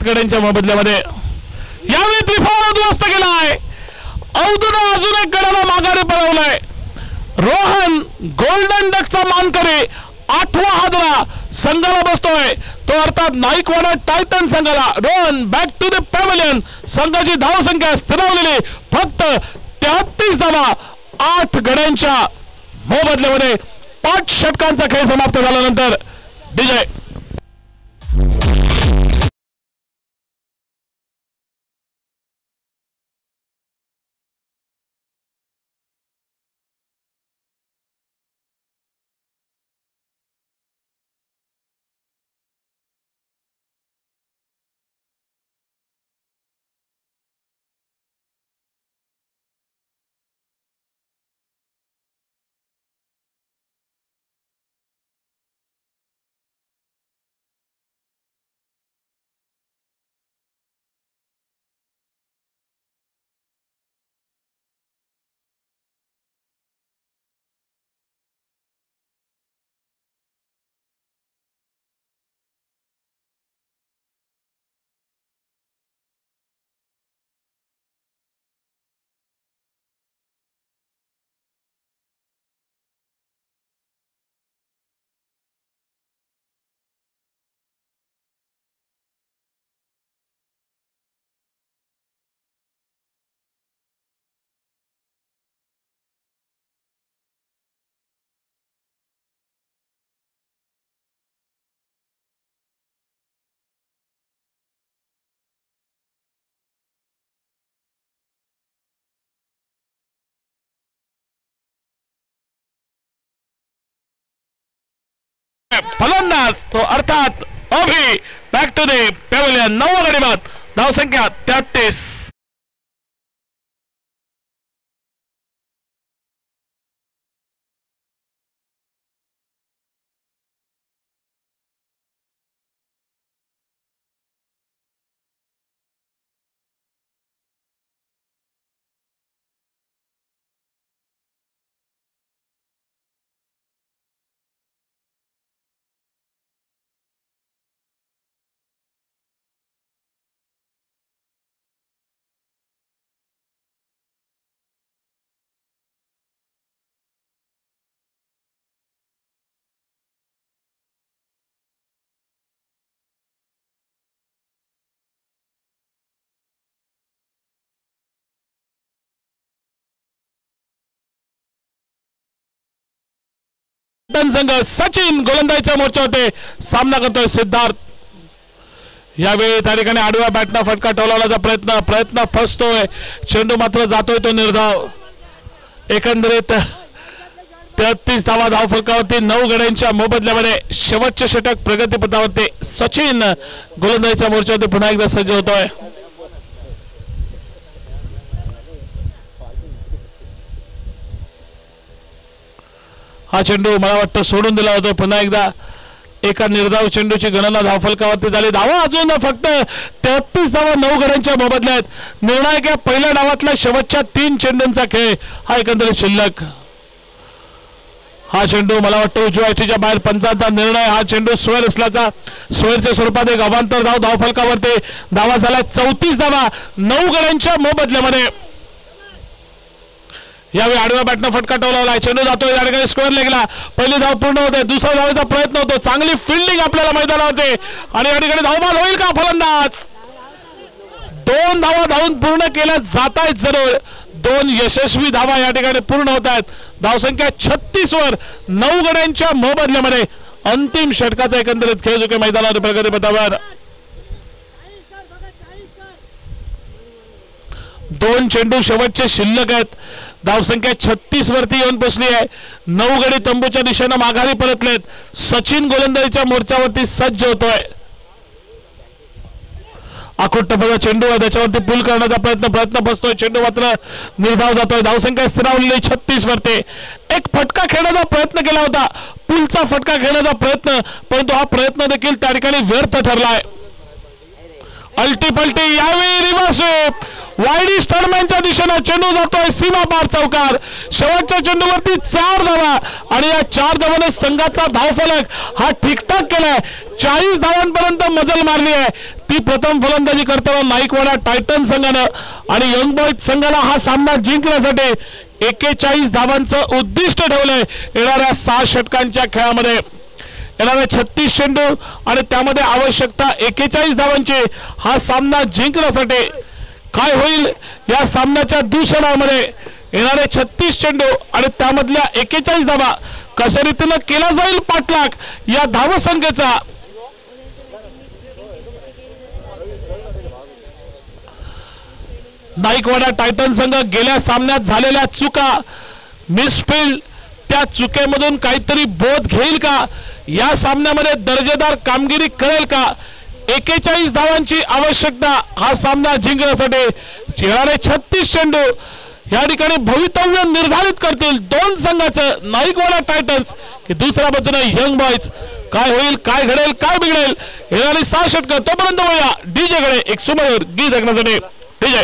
गड्यांच्या मोबदल्यामध्ये यावेळी त्रिफळ उद्ध्वस्त केलाय. अवधूने अजून एक गड्याला माघारी पळवलाय. रोहन गोल्डन डकचा मानकरी 8वा हादरा संघाला बसतोय तो अर्थात नाईकवाडा टायटन संघाला. Rohan back to the pavilion. संघाची धावसंख्या स्थिरावलेली फक्त 33 धावा 8 गड्यांच्या मोबदल्यामध्ये. 5 षटकांचा खेळ समाप्त झाल्यानंतर विजय फलंदाज तो अर्थात अभि बॅक टू द पॅव्हलियन. 9 गडी बाद. धावसंख्या 33. संघ सचिन गोलंदाजीच्या मोर्चावर सामना करतोय. सिद्धार्थ यावेळी त्या ठिकाणी आडव्या बॅटनं फटका टोलवण्याचा प्रयत्न फसतोय. चेंडू मात्र जातोय तो निर्धाव. एकंदरीत 33 धावा धावफलकावरती 9 गड्यांच्या मोबदल्यामध्ये शेवटचे षटक प्रगतीपथावरती. सचिन गोलंदाजीच्या मोर्चावरती पुन्हा एकदा सज्ज होतोय. हा चेंडू मला वाटतं सोडून दिला होता. पुन्हा एकदा एका निर्धाव चेंडूची गणना धावफलकावरती झाली. धावा अजून फक्त 33 धावा 9 गड्यांच्या मोबदल्यात. निर्णायक या पहिल्या डावातल्या शेवटच्या 3 चेंडूंचा खेळ हा एकंदरीत शिल्लक. हा चेंडू मला वाटतं उजव्या यष्टीच्या बाहेर पंचांचा निर्णय. हा चेंडू स्क्वेअर असल्याचा स्क्वेअरच्या स्वरूपात एक अवांतर धाव धावफलकावरती. धावा झाला 34 धावा 9 गड्यांच्या मोबदल्यामध्ये. यावेळी आडव्या बॅटनं फटका टोलवला. चेंडू जातोय या ठिकाणी स्क्वेअर लेगला. पहिली धाव पूर्ण होते. दुसरा धावाचा प्रयत्न होतो. चांगली फिल्डिंग आपल्याला मैदानावरती आणि या ठिकाणी धावबाद होईल का फलंदाज. 2 धावा धावून पूर्ण केल्या जात आहेत. जरूर 2 यशस्वी धावा या ठिकाणी पूर्ण होत आहेत. धावसंख्या 36 वर 9 गड्यांच्या मोबदल्यामध्ये अंतिम षटकाचा एकंदरीत खेळ जो मैदानावर प्रगतीपथावर. 2 चेंडू शेवटचे शिल्लक आहेत. धावसंख्या 36 वरती येऊन पोहोचली आहे. 9 गडी तंबूच्या दिशेने माघारी परतलेत. सचिन गोलंदाजीच्या मोर्चावरती सज्ज होतोय. आकुट्टपदा चेंडू आहे त्याच्यावरती पूल करण्याचा प्रयत्न फसतोय. चेंडू मात्र निर्धाव जातोय. धावसंख्या स्थिरावलेली 36 वरती. एक फटका खेळण्याचा प्रयत्न केला होता. पूलचा फटका खेळण्याचा प्रयत्न, परंतु हा प्रयत्न देखील त्या ठिकाणी व्यर्थ ठरलाय. अल्टीपल्टी यावेळी रिव्हर्स स्वीप वाईडी स्टर्मॅनच्या दिशेने चेंडू जातोय सीमा पार चौकार. शेवटच्या चेंडूवरती 4 धावा आणि या 4 धावांनी संघाचा धावफलक हा ठीकठाक केलाय. 40 धावांपर्यंत मजल मारली आहे. ती प्रथम फलंदाजी करताना नाईकवाडा टायटन संघानं आणि यंग बॉयज संघाला हा सामना जिंकण्यासाठी 41 धावांचं उद्दिष्ट ठेवलंय येणाऱ्या 6 षटकांच्या खेळामध्ये। येणारे 36 चेंडू आणि त्यामध्ये आवश्यकता 41 धावांची। हा सामना जिंकण्यासाठी काय होईल या सामन्याच्या दुसऱ्या डावामध्ये येणारे 36 चेंडू आणि त्यामधल्या 41 धावा कशा रीतीने केला जाईल पाठलाग या धावसंख्येचा। नाईकवाडा टायटन संघ गेल्या सामन्यात झालेल्या चुका मिसफील्ड त्या चुकीमधून काहीतरी बोध घेईल का, या सामन्यामध्ये दर्जेदार कामगिरी करेल का। 41 धावांची आवश्यकता हा सामना जिंकण्यासाठी। येणारे 36 चेंडू या ठिकाणी भवितव्य निर्धारित करतील दोन संघाचं, नाईकवाडा टायटन्स की दुसऱ्या बाजूने यंग बॉयज। काय होईल, काय घडेल, काय बिघडेल येणारी 6 षटकं। तोपर्यंत वळूया डीजे कडे एक सुमधुर गीत ऐकण्यासाठी। डीजे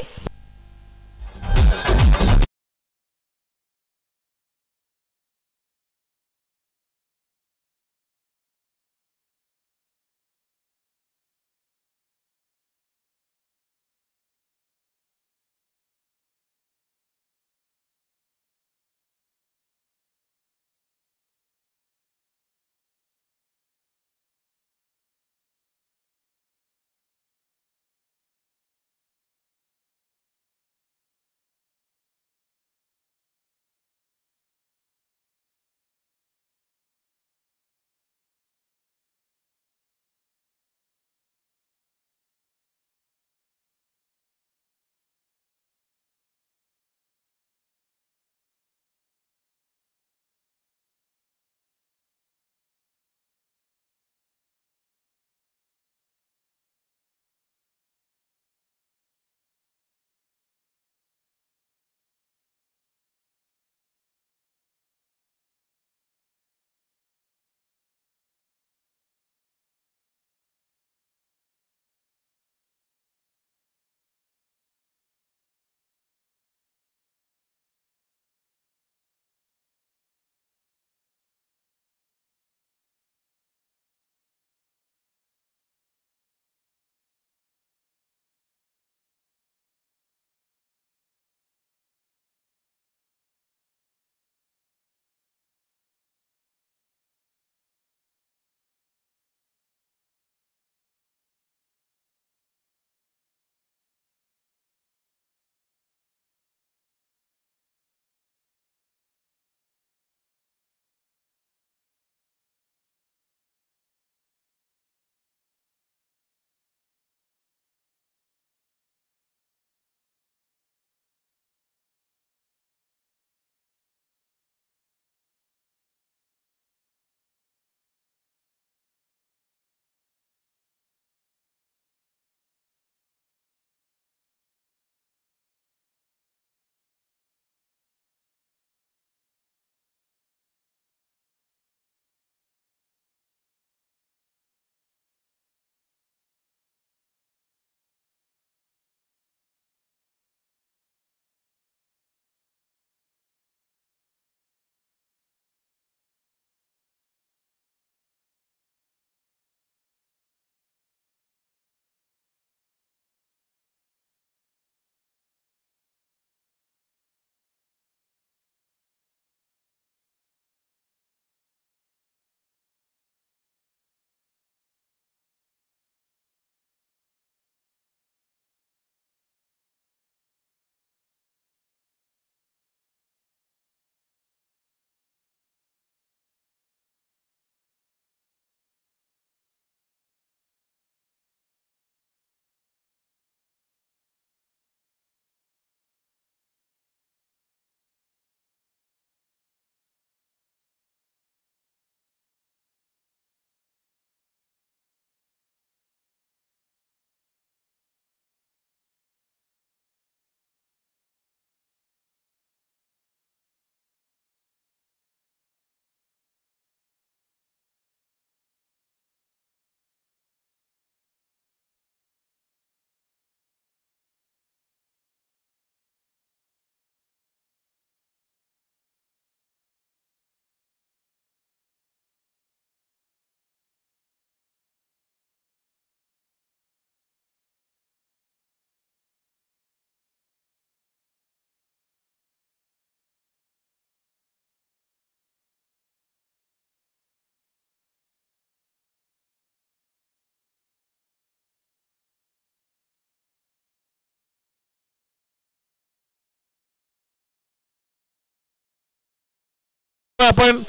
आपण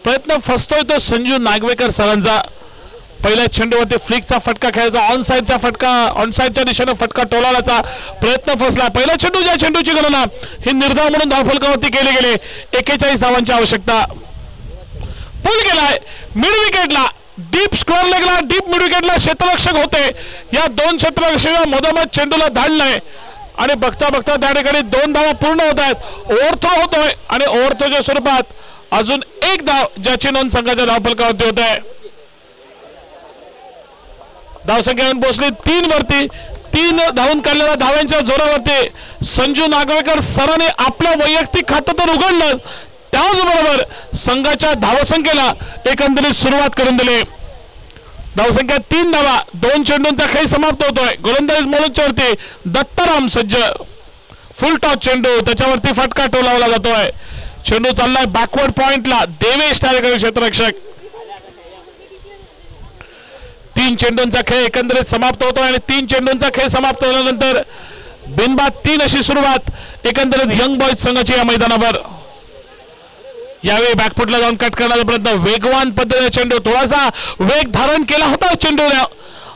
प्रयत्न फसतोय तो संजू नागवेकर सरांचा पहिल्या चेंडूवरती फ्लिकचा फटका खेळायचा ऑन साइडचा फटका ऑन साइडच्या दिशेने फटका टोलावाचा प्रयत्न फसला पहिला चेंडू ज्या चेंडूची गणना ही निर्धाव म्हणून धावफलकावरती केले गेले 41 धावांची आवश्यकता पूल गेलाय मिड विकेटला डीप स्क्वेअर लेगला डीप मिड विकेटला क्षेत्ररक्षक होते या दोन क्षेत्ररक्षक मधोमध चेंडूला धाडलाय आणि बघता बघता त्या ठिकाणी 2 धावा पूर्ण होत आहेत ओव्हरथ्रो होतोय आणि ओव्हरथ्रोच्या स्वरूपात अजून एक धाव ज्याची नोंद संघाच्या धावफलकावरती होत आहे धावसंख्या पोहोचली 3 वरती 3 धावून काढलेल्या धावांच्या जोरावरती संजू नागवेकर सरांनी आपलं वैयक्तिक खातं तर उघडलं त्याचबरोबर संघाच्या धावसंख्येला एकंदरीत सुरुवात करून दिली धावसंख्या 3 धावा 2 चेंडूंचा खेळ समाप्त होतोय गोलंदाज मोलूकच्यावरती दत्ताराम सज्ज फुल टॉस चेंडू त्याच्यावरती फटका टोलावला जातोय चेंडू चाललाय बॅकवर्ड पॉइंटला देवेश टाळेकर क्षेत्ररक्षक 3 चेंडूंचा खेळ एकंदरीत समाप्त होतो आणि 3 चेंडूंचा खेळ समाप्त झाल्यानंतर बिनबाद 3 अशी सुरुवात एकंदरीत यंग बॉयज संघाची या मैदानावर यावेळी बॅकफुटला जाऊन कट करण्याचा प्रयत्न वेगवान पद्धतीने चेंडू थोडासा वेग धारण केला होता चेंडूला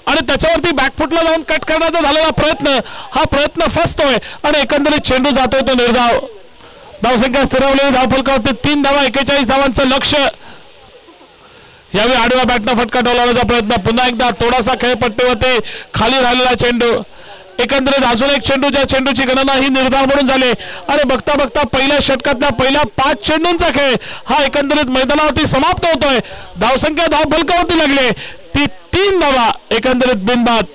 आणि त्याच्यावरती बॅकफुटला जाऊन कट करण्याचा झालेला प्रयत्न हा प्रयत्न फसतोय आणि एकंदरीत चेंडू जातोय तो निर्धाव धावसंख्या स्थिरावलेली धावफलकावरती 3 धावा 41 धावांचं लक्ष यावेळी आडव्या बॅटनं फटका टोलावण्याचा प्रयत्न पुन्हा एकदा थोडासा खेळपट्टीवरती खाली राहिलेला चेंडू एकंदरीत अजून एक चेंडू ज्या चेंडूची गणना ही निर्धाव म्हणून झाली आणि बघता बघता पहिल्या षटकातल्या पहिल्या 5 चेंडूंचा खेळ हा एकंदरीत मैदानावरती समाप्त होतोय धावसंख्या धावफलकावरती लागली ती 3 धावा एकंदरीत बिनबाद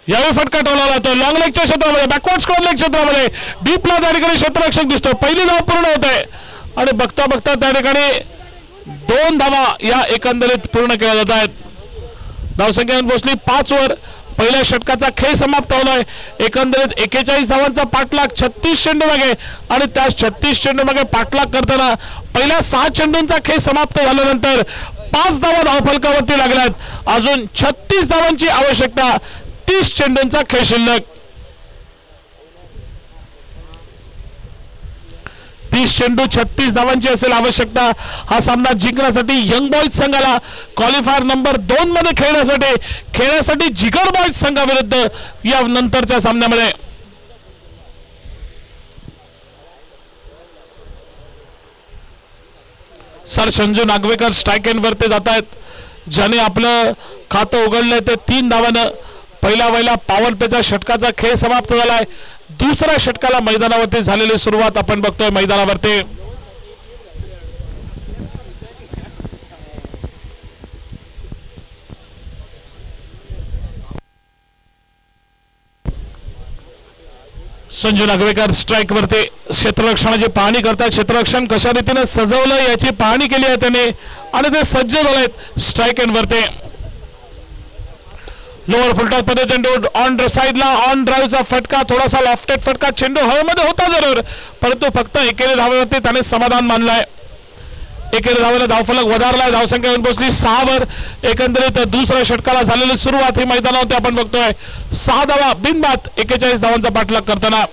यावेळी फटका टोलावला जातो लॉंग लेगच्या क्षेत्रामध्ये बॅकवर्ड स्क्वेअर लेग क्षेत्रामध्ये डीपला त्या ठिकाणी क्षेत्ररक्षक दिसतो पहिली धाव पूर्ण होते आणि बघता बघता त्या ठिकाणी 2 धावा या एकंदरीत पूर्ण केल्या जात आहेत धावसंख्या पोहोचली 5 वर पहिल्या षटकाचा खेळ समाप्त होलाय एकंदरीत 41 धावांचा पाठलाग 36 चेंडू मागे आणि त्या 36 चेंडू मागे पाठलाग करताना पहिल्या 6 चेंडूंचा खेळ समाप्त झाल्यानंतर 5 धावा धावफलकावरती लागल्यात अजून 36 धावांची आवश्यकता 30 चेंडूंचा खेळ शिल्लक 30 चेंडू 36 धावांची असेल आवश्यकता हा सामना जिंकण्यासाठी यंग बॉयज संघाला क्वालिफायर नंबर 2 मध्ये खेळण्यासाठी जिगर बॉयज संघाविरुद्ध या नंतरच्या सामन्यामध्ये sir Sanju Nagvekar strike end वरती जात आहेत ज्याने आपलं खातं उघडलंय ते 3 धावानं पहिला पॉवर प्लेच्या षटकाचा खेळ समाप्त झालाय दुसऱ्या षटकाला मैदानावरती झालेली सुरुवात आपण बघतोय मैदानावरती संजू नागवेकर स्ट्राइक वरती क्षेत्ररक्षणाची पाहणी करतात क्षेत्ररक्षण कशा रीतीने सजवलं याची पाहणी केली आहे त्याने आणि ते सज्ज झालेत स्ट्राइक एंड वरती लोअर फुलटॉस मध्ये चेंडू ऑन साइडला ऑन ड्राईव्हचा फटका थोडासा लॉफ्टेड फटका चेंडू हवेमध्ये होता जरूर परंतु फक्त एकेरी धावेवरती त्याने समाधान मानलाय एकेरी धावेने धावफलक वधारलाय धावसंख्या पोहोचली 6 वर एकंदरीत दुसऱ्या षटकाला झालेली सुरुवात ही मैदानावरती आपण बघतोय 6 धावा बिनबाद 41 धावांचा पाठलाग करताना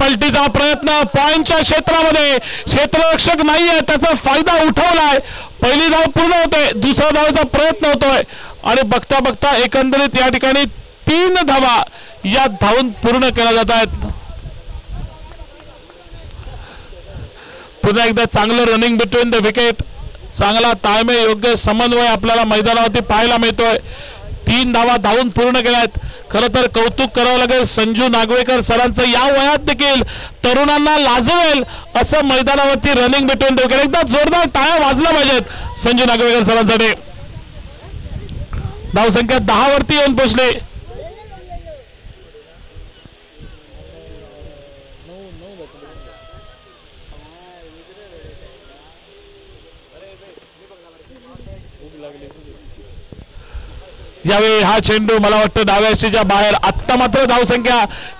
पलटीचा प्रयत्न पॉइंटच्या क्षेत्रामध्ये क्षेत्ररक्षक नाहीये त्याचा फायदा उठवलाय पहिली धाव पूर्ण होते दुसऱ्या धावेचा प्रयत्न होतोय आणि बघता बघता एकंदरीत या ठिकाणी 3 धावा या धावून पूर्ण केल्या जात आहेत पुन्हा एकदा चांगलं रनिंग बिटवीन द विकेट चांगला ताळमेळ योग्य समन्वय आपल्याला मैदानावरती पाहायला मिळतोय 3 धावा धावून पूर्ण केल्यात खरं तर कौतुक करावं लागेल संजू नागवेकर सरांचं या वयात देखील तरुणांना लाजवेल असं मैदानावरती रनिंग बिटवीन द विकेट एकदा जोरदार टाळ्या वाजल्या पाहिजेत संजू नागवेकर सरांसाठी धावसंख्या 10 वरती येऊन पोहोचले यावेळी हा चेंडू मला वाटतं डाव्या यष्टीच्या बाहेर आत्ता मात्र धावसंख्या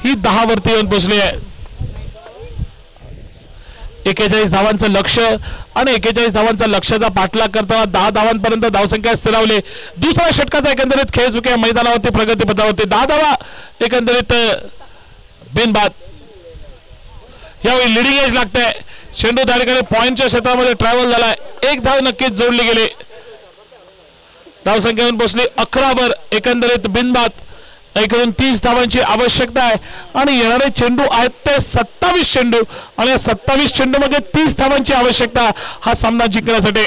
ही 10 वरती येऊन पोहोचली आहे 41 धावांचं लक्ष आणि 41 धावांचा लक्ष्याचा पाठलाग करताना 10 धावांपर्यंत धावसंख्या स्थिरावली दुसऱ्या षटकाचा एकंदरीत खेळ चुक्या मैदानावरती प्रगतीपथावरती 10 धावा एकंदरीत बिनबाद. यावेळी लिडिंग एज लागते. चेंडू त्या ठिकाणी पॉइंटच्या क्षेत्रामध्ये ट्रॅव्हल झालाय. एक धाव नक्कीच जोडली गेली. धावसंख्या येऊन पोहोचली 11 एकंदरीत बिनबाद. एकूण 30 धावांची आवश्यकता आहे आणि येणारे चेंडू आहेत ते 27 चेंडू आणि या 27 चेंडू मध्ये 30 धावांची आवश्यकता हा सामना जिंकण्यासाठी.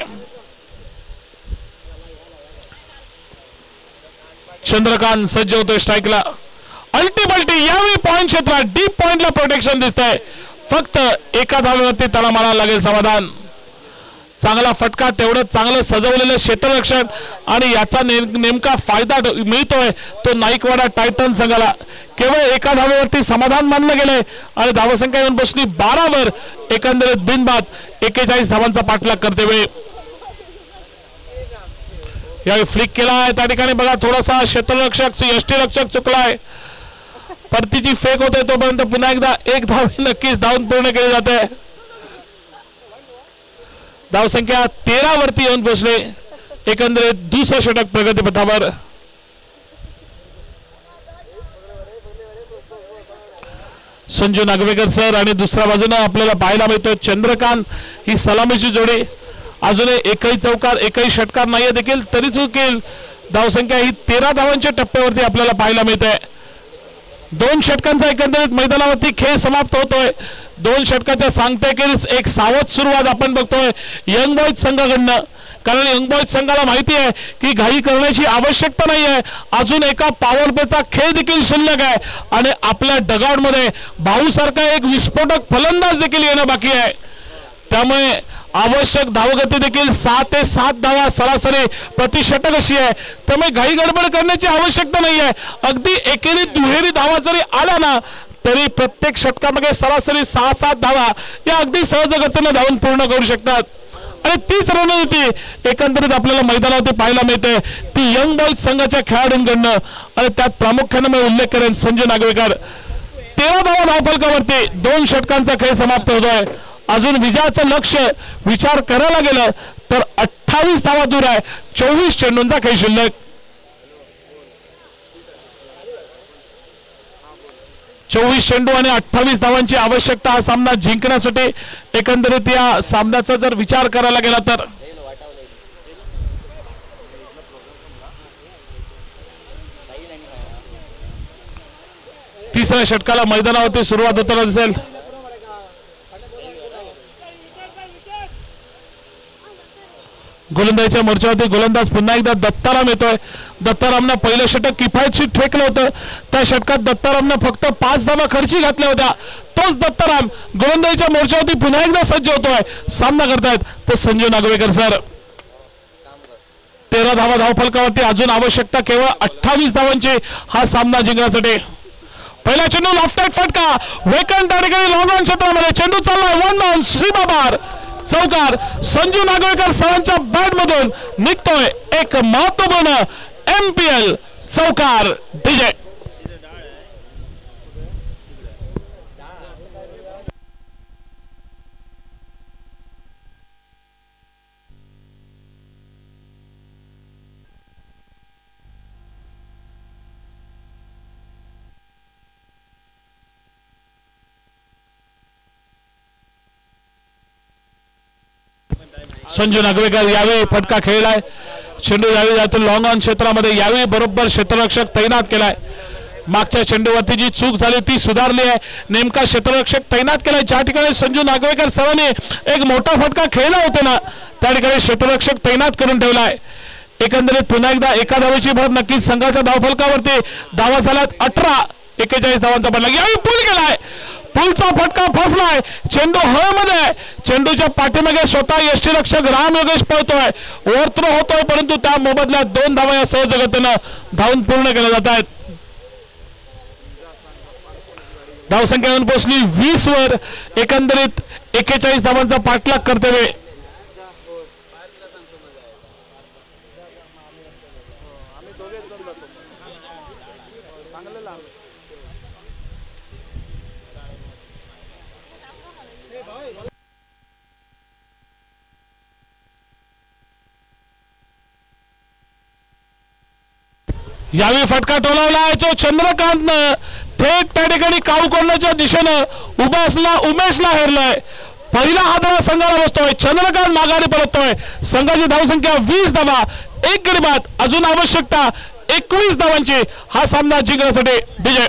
चंद्रकांत सज्ज होतोय स्ट्राईकला. अल्टीमल्टी यावेळी पॉइंट क्षेत्रात डीप पॉइंटला प्रोटेक्शन दिसतंय. फक्त एका धावेवरती त्याला मारायला लागेल समाधान. चांगला फटका, तेवढं चांगलं सजवलेलं क्षेत्ररक्षण आणि याचा नेमका फायदा मिळतोय तो नाईकवाडा टायटन संघाला. केवळ एका धावेवरती समाधान मानलं गेलंय आणि धावसंख्या येऊन बसली 12 एकंदरीत बिनबाद. 41 धावांचा पाठलाग करते वेळी यावेळी फ्लिक केलाय. त्या ठिकाणी बघा थोडासा क्षेत्ररक्षक यष्टीरक्षक चुकलाय. परतीची फेक होते तोपर्यंत पुन्हा एकदा एक धाव नक्कीच धावून पूर्ण केली जाते. धावसंख्या 13 वरती येऊन पोहोचले. एकंदरीत दुसरं षटक प्रगतीपथावर. संजू नागवेकर सर आणि दुसऱ्या बाजूने आपल्याला पाहायला मिळतो चंद्रकांत ही सलामीची जोडी. अजूनही एकही चौकार एकही षटकार नाहीये देखील तरी चुकेल. धावसंख्या ही 13 धावांच्या टप्प्यावरती आपल्याला पाहायला मिळते. 2 षटकांचा एकंदरीत मैदानावरती खेळ समाप्त होतोय. 2 षटकाच्या सांगतेखेरीज एक सावध सुरुवात आपण बघतोय यंग बॉयज संघाकडनं. कारण यंग बॉयज संघाला माहिती आहे की घाई करण्याची आवश्यकता नाही आहे. अजून एका पॉवर प्लेचा खेळ देखील शिल्लक आहे आणि आपल्या डगआउटमध्ये भाऊसारखा एक विस्फोटक फलंदाज देखील येणं बाकी आहे. त्यामुळे आवश्यक धावगती देखील 6 ते 7 धावा सरासरी प्रति षटक अशी आहे. त्यामुळे घाई गडबड करण्याची आवश्यकता नाही आहे. अगदी एकेरी दुहेरी धावा जरी आल्या ना तरी प्रत्येक षटकामध्ये सरासरी 6-7 धावा या अगदी सहजगतीने धावून पूर्ण करू शकतात. आणि तीच रणनीती एकंदरीत आपल्याला मैदानावरती पाहायला मिळते ती यंग बॉयज संघाच्या खेळाडूंकडनं. आणि त्यात प्रामुख्याने मी उल्लेख करेन संजय नागवेकर. 13 धावा धावफलकावरती 2 षटकांचा खेळ समाप्त होतोय. अजून विजयाचं लक्ष विचार करायला गेलं तर 28 धावा दूर आहे. 24 चेंडूंचा खेळ शिल्लक. 24 चेंडू आणि 28 धावांची आवश्यकता हा सामना जिंकण्यासाठी. एकंदरीत या सामन्याचा जर विचार करायला गेला तर तिसऱ्या षटकाला मैदानावरती सुरुवात होताना दिसेल. गोलंदाजीच्या मोर्चावरती गोलंदाज पुन्हा एकदा दत्ताराम येतोय. दत्तारामनं पहिलं षटक किफायतशीर ठेकलं होतं. त्या षटकात दत्तारामनं फक्त 5 धावा खर्ची घातल्या होत्या. तोच दत्ताराम गोलंदाजीच्या मोर्चावरती पुन्हा एकदा सज्ज होतोय. सामना करतायत तर संजू नागवेकर सर. 13 धावा धावफलकावरती अजून आवश्यकता केवळ 28 धावांची हा सामना जिंकण्यासाठी. पहिला चेंडू लॉफ्टेड फटका वेकन त्या ठिकाणी लॉंग ऑन क्षेत्रामध्ये चेंडू चाललाय. 1 डाऊन श्रीबाबार चौकार. संजू नागवेकर सरांच्या बॅट मधून निघतोय एक महत्वपूर्ण MPL चौकार. डीजे संजू नागवेकर यावेळी फटका खेळलाय. चेंडू यावेळी जातो लॉंग ऑन क्षेत्रामध्ये. यावेळी बरोबर क्षेत्ररक्षक तैनात केलाय. मागच्या चेंडूवरती जी चूक झाली ती सुधारली आहे. नेमका क्षेत्ररक्षक तैनात केलाय. ज्या ठिकाणी संजू नागवेकर सरांनी एक मोठा फटका खेळला होता ना त्या ठिकाणी क्षेत्ररक्षक तैनात करून ठेवलाय. एकंदरीत पुन्हा एकदा एका धावेची भर नक्कीच संघाच्या धावफलकावरती. धावा झाल्यात 18. 41 धावांचा पडला. यावेळी पूल केलाय. पुलचा फटका फसलाय. चेंडू हवेमध्ये. चेंडूच्या पाठीमागे स्वतः यष्टीरक्षक राम योगेश पळतोय. ओव्हरथ्रो होतोय परंतु त्या मोबदल्यात 2 धावा या सहजगतीनं धावून पूर्ण केल्या जात आहेत. धावसंख्या येऊन पोहोचली 20 वर. एकंदरीत 41 धावांचा पाठलाग कर्तव्य. यावेळी फटका टोलावला आहे जो चंद्रकांतनं थेट त्या ठिकाणी काऊ कोंडाच्या दिशेनं उभा असला उमेशला हेरलाय. पहिला हादरा संघाला बसतोय. चंद्रकांत माघारी परततोय. संघाची धावसंख्या 20 धावा, 1 गडी बाद. अजून आवश्यकता 21 धावांची हा सामना जिंकण्यासाठी. विजय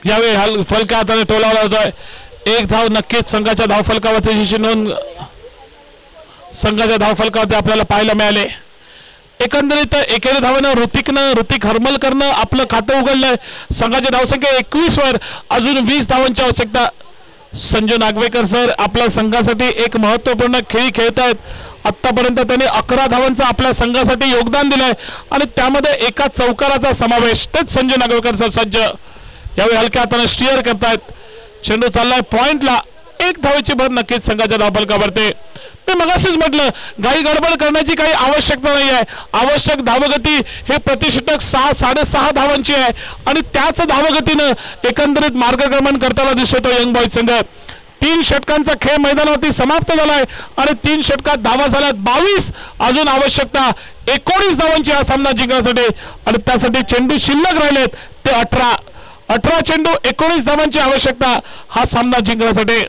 यावेळी फलका हाताने टोलावला जातोय. 1 धाव नक्कीच संघाच्या धावफलकावरती नोंद संघाच्या धावफलकावरती आपल्याला पाहायला मिळाले. एकंदरीत एकेरी धावेनं ऋतिक हरमलकरनं आपलं खातं उघडलंय. संघाची धावसंख्या 21 वर अजून 20 धावांची आवश्यकता. संजू नागवेकर सर आपल्या संघासाठी एक महत्त्वपूर्ण खेळ खेळतायत. आतापर्यंत त्यांनी 11 धावांचं आपल्या संघासाठी योगदान दिलंय आणि त्यामध्ये एका चौकाराचा समावेश. तेच संजू नागवेकर सर सज्ज यावेळी हलक्या हाताने स्टीअर करतायत. चेंडू चाललाय पॉइंटला. 1 धावेची भर नक्कीच संघाच्या धावफलकावरती. मी मगाशीच म्हटलं घाई गडबड करण्याची काही आवश्यकता नाही आहे. आवश्यक धावगती हे प्रतिषटक 6-6.5 धावांची आहे आणि त्याच धावगतीनं एकंदरीत मार्गक्रमण करताना दिसतो यंग बॉयज संघ. 3 षटकांचा खेळ मैदानावरती समाप्त झालाय आणि 3 षटकात धावा झाल्यात 22. अजून आवश्यकता 19 धावांची हा सामना जिंकण्यासाठी आणि त्यासाठी चेंडू शिल्लक राहिलेत ते 18 चेंडू 19 धावांची आवश्यकता हा सामना जिंकण्यासाठी.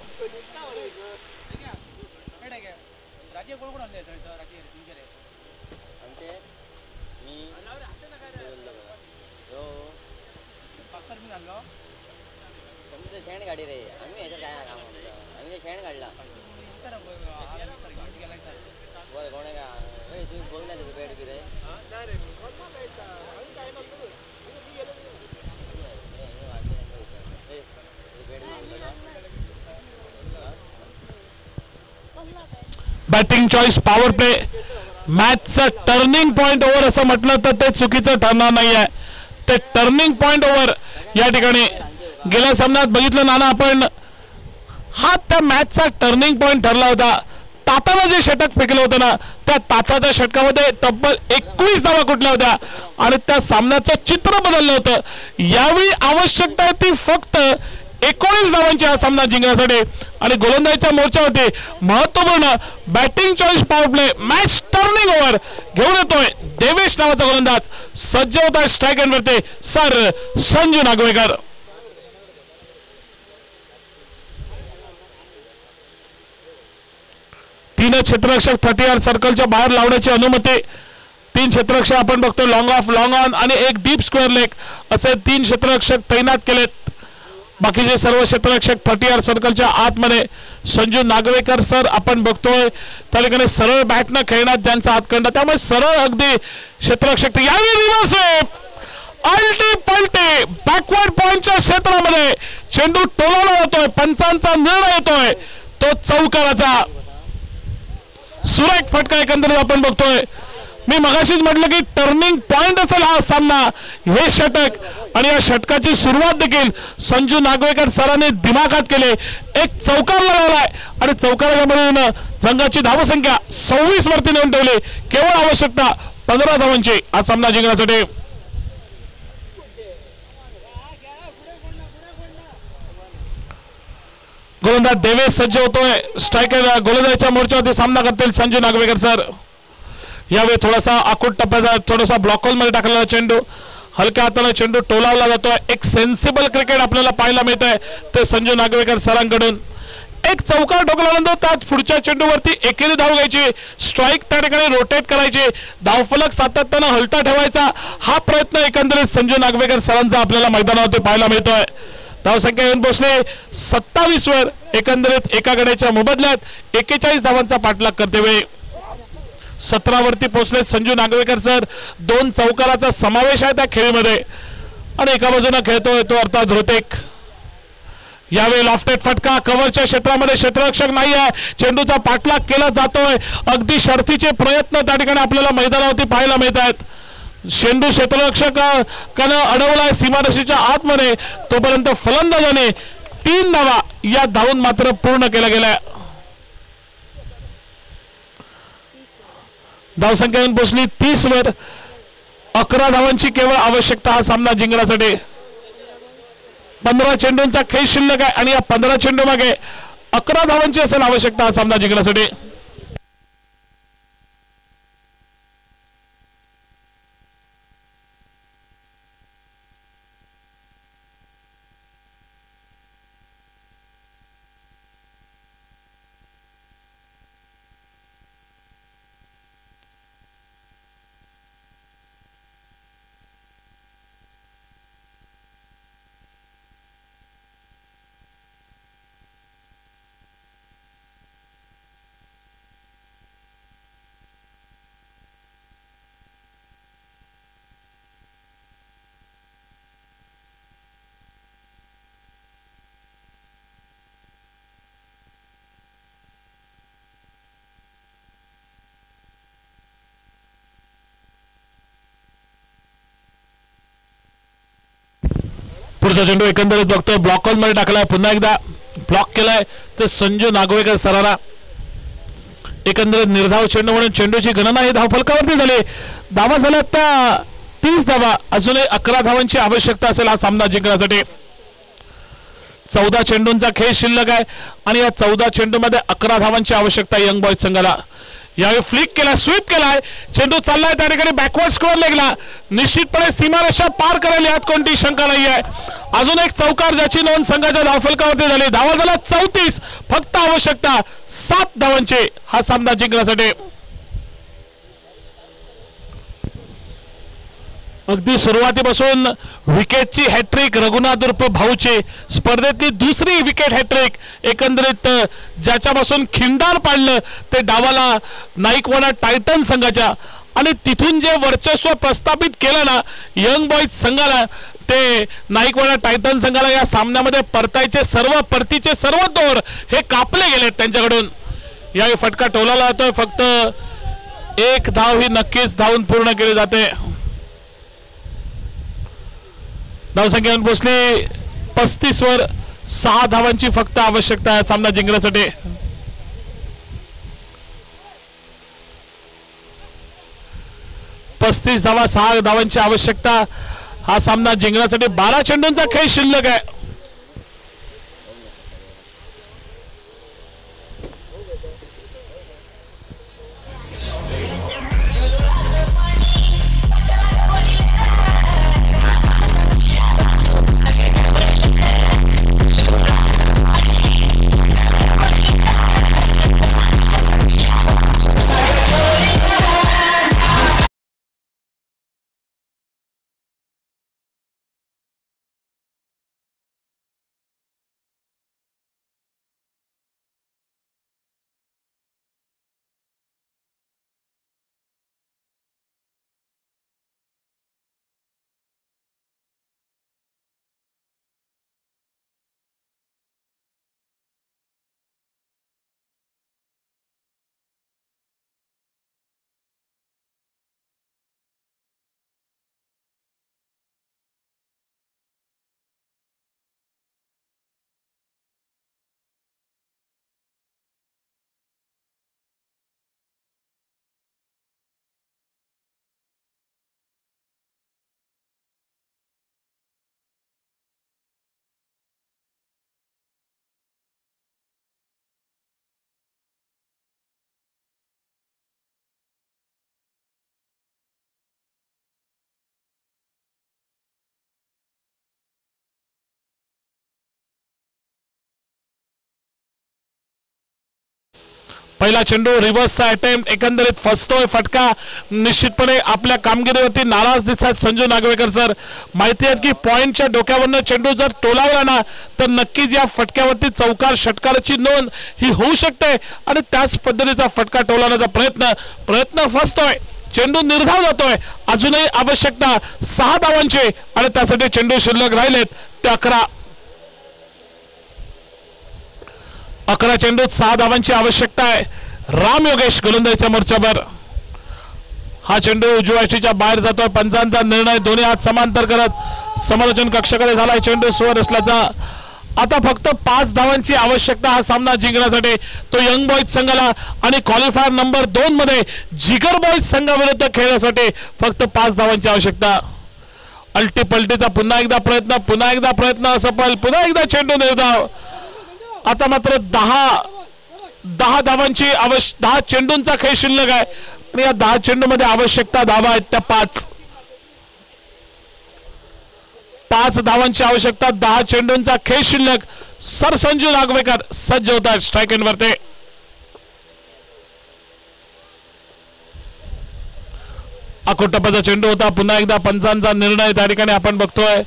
बॅटिंग चॉईस पॉवर प्ले मॅचचं टर्निंग पॉइंट ओव्हर असं म्हटलं तर ते चुकीचं ठरणार नाही आहे. ते टर्निंग पॉइंट ओव्हर या ठिकाणी गेल्या सामन्यात बघितलं नाना आपण. हा त्या मॅचचा टर्निंग पॉइंट ठरला होता. ताताला जे षटक फेकलं होतं ना त्या ताताच्या षटकामध्ये तब्बल 21 धावा कुठल्या होत्या आणि त्या सामन्याचं चित्र बदललं होतं. यावेळी आवश्यकता आहे ती फक्त 19 धावांची हा सामना जिंकण्यासाठी आणि गोलंदाजीच्या मोर्चावरती महत्त्वपूर्ण batting choice power play match turning over घेऊन येतोय देवेश नावाचा गोलंदाज. सज्ज होता स्ट्राईक एंडवरती सर संजू नागवेकर. तीन क्षेत्ररक्षक 30 सर्कलच्या बाहेर लावण्याची अनुमती. 3 क्षेत्ररक्षक आपण बघतो लॉंग ऑफ लॉंग ऑन आणि एक डीप स्क्वेअर लेग असे 3 क्षेत्ररक्षक तैनात केलेत. बाकीचे सर्व क्षेत्ररक्षक 30 सर्कलच्या आतमध्ये. संजू नागवेकर सर आपण बघतोय त्या ठिकाणी सरळ बॅटनं खेळण्यात ज्यांचा हातखंडा त्यामुळे सरळ अगदी क्षेत्ररक्षक. यावेळी रिव्हर्स स्वीप अल्टी पलटी बॅकवर्ड पॉइंटच्या क्षेत्रामध्ये चेंडू टोलावला जातोय. पंचांचा निर्णय येतोय तो चौकाराचा. सुरेख फटका एकंदरीत आपण बघतोय. मी मगाशीच म्हटलं की टर्निंग पॉइंट असेल हा सामना हे षटक आणि या षटकाची सुरुवात देखील संजू नागवेकर सरांनी दिमागात केले. एक चौकारला लावलाय आणि चौकाराच्या मदतीनं संघाची धावसंख्या 26 वरती नेऊन ठेवली. केवळ आवश्यकता 15 धावांची हा सामना जिंकण्यासाठी. गोलंदाज देवेश सज्ज होतोय. स्ट्रायकर गोलंदाजाच्या मोर्चावरती सामना करतील संजू नागवेकर सर. यावेळी थोडासा आखूड टप्प्याचा थोडासा ब्लॉक होल मध्ये टाकलेला चेंडू, हलक्या हाताने चेंडू टोलावला जातोय. एक सेन्सिबल क्रिकेट आपल्याला पाहायला मिळत आहे ते संजू नागवेकर सरांकडून. एक चौकार ठोकल्यानंतर त्यात पुढच्या चेंडूवरती एकेरी धाव घ्यायची, स्ट्राईक त्या ठिकाणी रोटेट करायची, धावफलक सातत्यानं हलता ठेवायचा, हा प्रयत्न एकंदरीत संजू नागवेकर सरांचा आपल्याला मैदानावरती पाहायला मिळतोय. धावसंख्या येऊन पोहोचले 27 वर. एकंदरीत एका गड्याच्या मोबदल्यात 41 धावांचा पाठलाग करते. 17 वरती पोहोचले संजू नागवेकर सर. 2 चौकाराचा समावेश आहे त्या खेळीमध्ये आणि एका बाजूने खेळतोय तो अर्थात ध्रुतेक. यावेळी लॉफ्टेड फटका, कव्हरच्या क्षेत्रामध्ये क्षेत्ररक्षक नाही आहे, चेंडूचा पाठलाग केला जातोय. अगदी शर्थीचे प्रयत्न त्या ठिकाणी आपल्याला मैदानावरती पाहायला मिळत आहेत. चेंडू क्षेत्ररक्षकानं अडवलाय सीमारेषेच्या आतमध्ये, तोपर्यंत फलंदाजाने 3 धावा या धावून मात्र पूर्ण केल्या गेल्या. धावसंख्या येऊन पोहोचली 30 वर. 11 धावांची केवळ आवश्यकता हा सामना जिंकण्यासाठी. 15 चेंडूंचा खेळ शिल्लक आहे आणि या 15 चेंडू मागे 11 धावांची असेल आवश्यकता हा सामना जिंकण्यासाठी. पुढचा चेंडू एकंदरीत बघतोय ब्लॉक होल मध्ये टाकलाय, पुन्हा एकदा ब्लॉक केलाय तर संजू नागवेकर सरांना. एकंदरीत निर्धाव चेंडू म्हणून चेंडूची गणना ही धावफलकावरती झाली. धावा झाल्या आता 30 धावा, अजूनही 11 धावांची आवश्यकता असेल हा सामना जिंकण्यासाठी. 14 चेंडूंचा खेळ शिल्लक आहे आणि या 14 चेंडूमध्ये 11 धावांची आवश्यकता यंग बॉयज संघाला. यावेळी फ्लिक केला, स्वीप केलाय, चेंडू चाललाय त्या ठिकाणी बॅकवर्ड स्कोअर लेगला, निश्चितपणे सीमारेषा पार करेल यात कोणती शंका नाही आहे. अजून एक चौकार ज्याची नोंद संघाच्या धावफलकावरती झाली. धावा झाला 34, फक्त आवश्यकता 7 धावांची हा सामना जिंकण्यासाठी. अगदी सुरुवातीपासून विकेटची हॅट्रिक रघुनाथ उर्फ भाऊचे, स्पर्धेतली दुसरी विकेट हॅट्रिक. एकंदरीत ज्याच्यापासून खिंडार पाडलं ते डावाला नाईकवाडा टायटन संघाच्या आणि तिथून जे वर्चस्व प्रस्थापित केलं ना यंग बॉयज संघाला, ते नाईकवाडा टायटन संघाला या सामन्यामध्ये परतीचे सर्व दोर हे कापले गेले त्यांच्याकडून. यावेळी फटका टोलाला जातोय, फक्त 1 धाव ही नक्कीच धावून पूर्ण केली जाते. धावसंख्या पोहोचली 35 वर. 6 धावांची फक्त आवश्यकता आहे सामना जिंकण्यासाठी. पस्तीस धावा, 6 धावांची आवश्यकता हा सामना जिंकण्यासाठी. 12 चेंडूंचा खेळ शिल्लक आहे. पहिला चेंडू रिव्हर्सचा अटेम्प्ट एकंदरीत फसतोय फटका निश्चितपणे आपल्या कामगिरीवरती नाराज दिसतात संजू नागवेकर सर माहिती आहे की पॉइंटच्या डोक्यावरनं चेंडू जर टोलावला ना तर नक्कीच या फटक्यावरती चौकार षटकाराची नोंद ही होऊ शकते आणि त्याच पद्धतीचा फटका टोलवण्याचा प्रयत्न फसतोय चेंडू निर्धाव जातोय अजूनही आवश्यकता 6 धावांची आणि त्यासाठी चेंडू शिल्लक राहिलेत ते 11 चेंडूत 6 धावांची आवश्यकता आहे राम योगेश गोलंदाजीच्या मोर्चावर हा चेंडू उजव्याशीच्या बाहेर जातोय पंचांचा निर्णय दोन्ही हात समांतर करत समालोचन कक्षाकडे झालाय चेंडू सुवर असल्याचा आता फक्त 5 धावांची आवश्यकता हा सामना जिंकण्यासाठी तो यंग बॉयज संघाला आणि क्वालिफायर नंबर 2 मध्ये जिगर बॉयज संघाविरुद्ध खेळण्यासाठी फक्त 5 धावांची आवश्यकता अल्टीपल्टीचा पुन्हा एकदा प्रयत्न असफल पुन्हा एकदा चेंडू निर्धाव आता मात्र 10 धावांची 10 चेंडूंचा खेळ शिल्लक आहे आणि या 10 चेंडू मध्ये आवश्यकता धावा आहेत त्या 5 धावांची आवश्यकता 10 चेंडूंचा खेळ शिल्लक सर संजू नागवेकर सज्ज होतात स्ट्राइक एंडवरती अकोटप्पाचा चेंडू होता पुन्हा एकदा पंचांचा निर्णय त्या ठिकाणी आपण बघतोय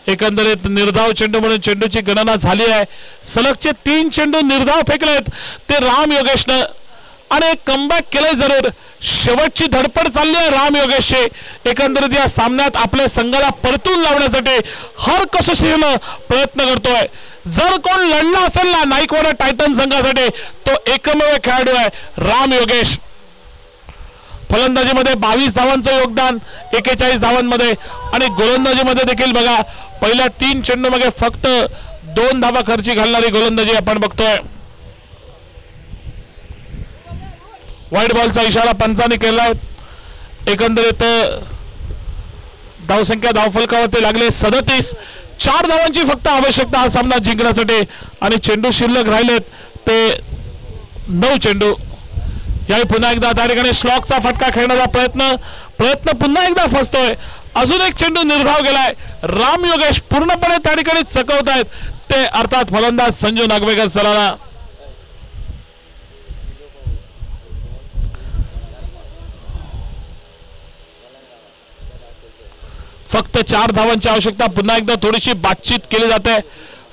एकंदरीत निर्धाव चेंडू म्हणून चेंडूची गणना झाली आहे सलगचे 3 चेंडू निर्धाव फेकलेत ते राम योगेशनं आणि एक कमबॅक केलंय जरूर शेवटची धडपड चालली आहे राम योगेशची एकंदरीत या सामन्यात आपल्या संघाला परतून लावण्यासाठी हर कसोशीनं प्रयत्न करतोय जर कोण लढला असेल ना नाईकवाडा टायटन संघासाठी तो एकमेव खेळाडू आहे राम योगेश फलंदाजीमध्ये 22 धावांचं योगदान 41 धावांमध्ये आणि गोलंदाजीमध्ये देखील बघा पहिल्या 3 चेंडूमध्ये फक्त 2 धावा खर्ची घालणारी गोलंदाजी आपण बघतोय व्हाईट बॉलचा इशारा पंचांनी केलाय एकंदरीत धावसंख्या धावफलकावरती लागले 37 4 धावांची फक्त आवश्यकता हा सामना जिंकण्यासाठी आणि चेंडू शिल्लक राहिलेत ते 9 चेंडू यावेळी पुन्हा एकदा त्या ठिकाणी स्लॉकचा फटका खेळण्याचा प्रयत्न पुन्हा एकदा फसतोय अजून एक चेंडू निर्धाव गेलाय राम योगेश पूर्णपणे त्या ठिकाणी चकवत आहेत ते अर्थात फलंदाज संजू नागवेकर सरांना फक्त 4 धावांची आवश्यकता पुन्हा एकदा थोडीशी बातचीत केली जाते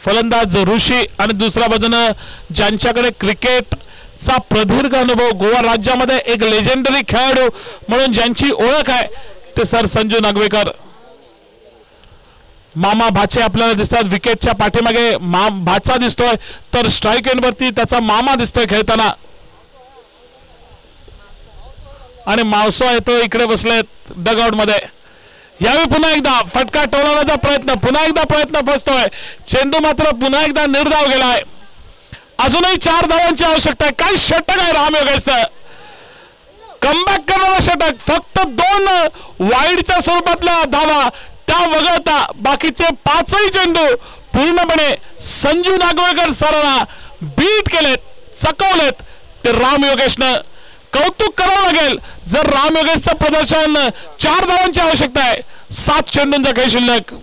फलंदाज ऋषी आणि दुसऱ्या बाजूने ज्यांच्याकडे क्रिकेटचा प्रदीर्घ अनुभव गोवा राज्यामध्ये एक लेजेंडरी खेळाडू म्हणून ज्यांची ओळख आहे ते सर संजू नागवेकर मामा भाचे आपल्याला दिसतात विकेटच्या पाठीमागे भाचा दिसतोय तर स्ट्राइक एंडवरती त्याचा मामा दिसतोय खेळताना आणि मावसो येतो इकडे बसलेत डगआउट मध्ये यावेळी पुन्हा एकदा फटका टोलवण्याचा प्रयत्न फसतोय चेंडू मात्र पुन्हा एकदा निर्धाव गेलाय अजूनही 4 धावांची आवश्यकता आहे काय षटक आहे राम योगेशचं कमबॅक करणारा षटक फक्त 2 वाईडच्या स्वरूपातल्या धावा त्या वगळता बाकीचे 5ही चेंडू पूर्णपणे संजू नागवेकर सरांना बीट केलेत चकवलेत ते राम योगेशनं कौतुक करावं लागेल जर राम योगेशचं प्रदर्शन 4 धावांची आवश्यकता आहे 7 चेंडूंचा खेळ शिल्लक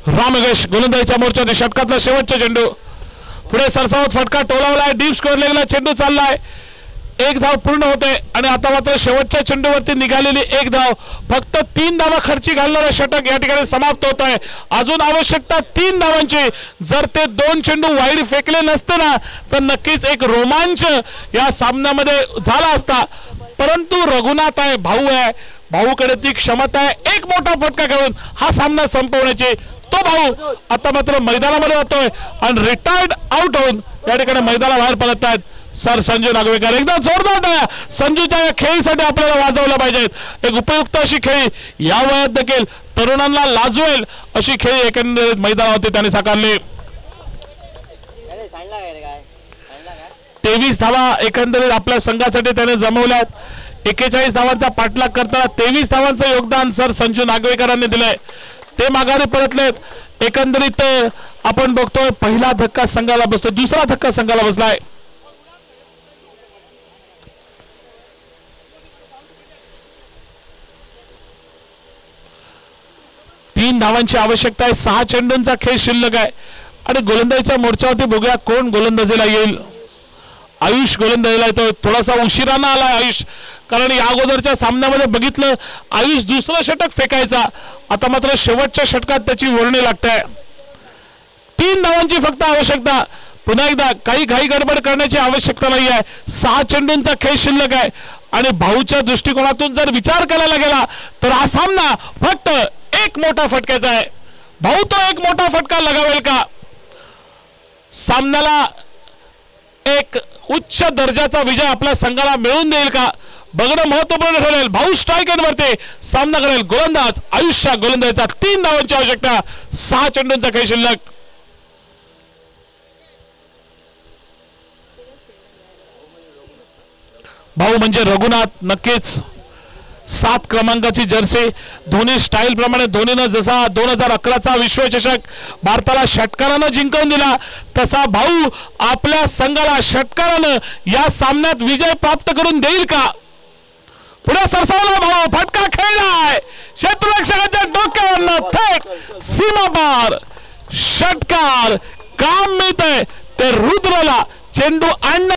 राम योगेश गोलंदाजीच्या मोर्चात षटकातला शेवटचा चेंडू पुढे सरसावत फटका टोलावलाय डीप स्कोअर लेगला चेंडू चाललाय 1 धाव पूर्ण होते आणि आता मात्र शेवटच्या चेंडूवरती निघालेली 1 धाव फक्त 3 धावा खर्ची घालणारा षटक या ठिकाणी समाप्त होत आहे अजून आवश्यकता 3 धावांची जर ते 2 चेंडू वाईड फेकले नसते ना तर नक्कीच एक रोमांच या सामन्यामध्ये झाला असता परंतु रघुनाथ आहे भाऊकडे ती क्षमता आहे एक मोठा फटका खेळून हा सामना संपवण्याची तो भाऊ आता मात्र मैदानामध्ये जातोय आणि रिटायर्ड आउट होऊन या ठिकाणी मैदानाबाहेर पडत आहेत सर संजू नागवेकर एकदा जोरदार टाळ्या संजूच्या या खेळीसाठी आपल्याला वाजवल्या पाहिजेत एक उपयुक्त अशी खेळी या वयात देखील तरुणांना लाजवेल अशी खेळी एकंदरीत मैदानावरती त्यांनी साकारली 23 धावा एकंदरीत आपल्या संघासाठी त्याने जमवल्यात 41 धावांचा पाठलाग करताना 23 धावांचं योगदान सर संजू नागवेकरांनी दिलंय ते माघारी परतलेत एकंदरीत आपण बघतोय पहिला धक्का संघाला बसतो दुसरा धक्का संघाला बसलाय धावांची आवश्यकता आहे. 6 चेंडूंचा खेळ शिल्लक आहे आणि गोलंदाजीच्या मोर्चावरती बघूया कोण गोलंदाजीला येईल. आयुष गोलंदाजीला येतोय. थोडासा उशिरानं आला आयुष, कारण या अगोदरच्या सामन्यामध्ये बघितलं आयुष दुसरं षटक फेकायचा. आता मात्र शेवटच्या षटकात त्याची वर्णी लागते. 3 धावांची फक्त आवश्यकता. पुन्हा एकदा काही घाई गडबड करण्याची आवश्यकता नाही आहे. 6 चेंडूंचा खेळ शिल्लक आहे आणि भाऊच्या दृष्टिकोनातून जर विचार करायला गेला तर हा सामना फक्त एक मोठा फटक्याचा आहे. भाऊ तो एक मोठा फटका लगावेल का, सामन्याला एक उच्च दर्जाचा विजय आपल्या संघाला मिळवून देईल का, बघणं महत्वपूर्ण ठरेल. भाऊ स्ट्राईक एंडवरती सामना करेल. गोलंदाज आयुष्या गोलंदाजीचा 3 धावांची आवश्यकता. 6 चेंडूंचा खेळ शिल्लक. भाऊ म्हणजे रघुनाथ, नक्कीच 7 क्रमांकाची जर्सी. धोनी स्टाईल प्रमाणे धोनीनं जसा 2011चा विश्वचषक भारताला षटकारानं जिंकवून दिला तसा भाऊ आपल्या संघाला षटकारानं या सामन्यात विजय प्राप्त करून देईल का. पुढे सरसावला भाऊ, फटका खेळलाय क्षेत्ररक्षकाच्या डोक्यावरनं थेट सीमापार. षटकार काम मिळतंय ते रुद्रला. चेंडू आणणं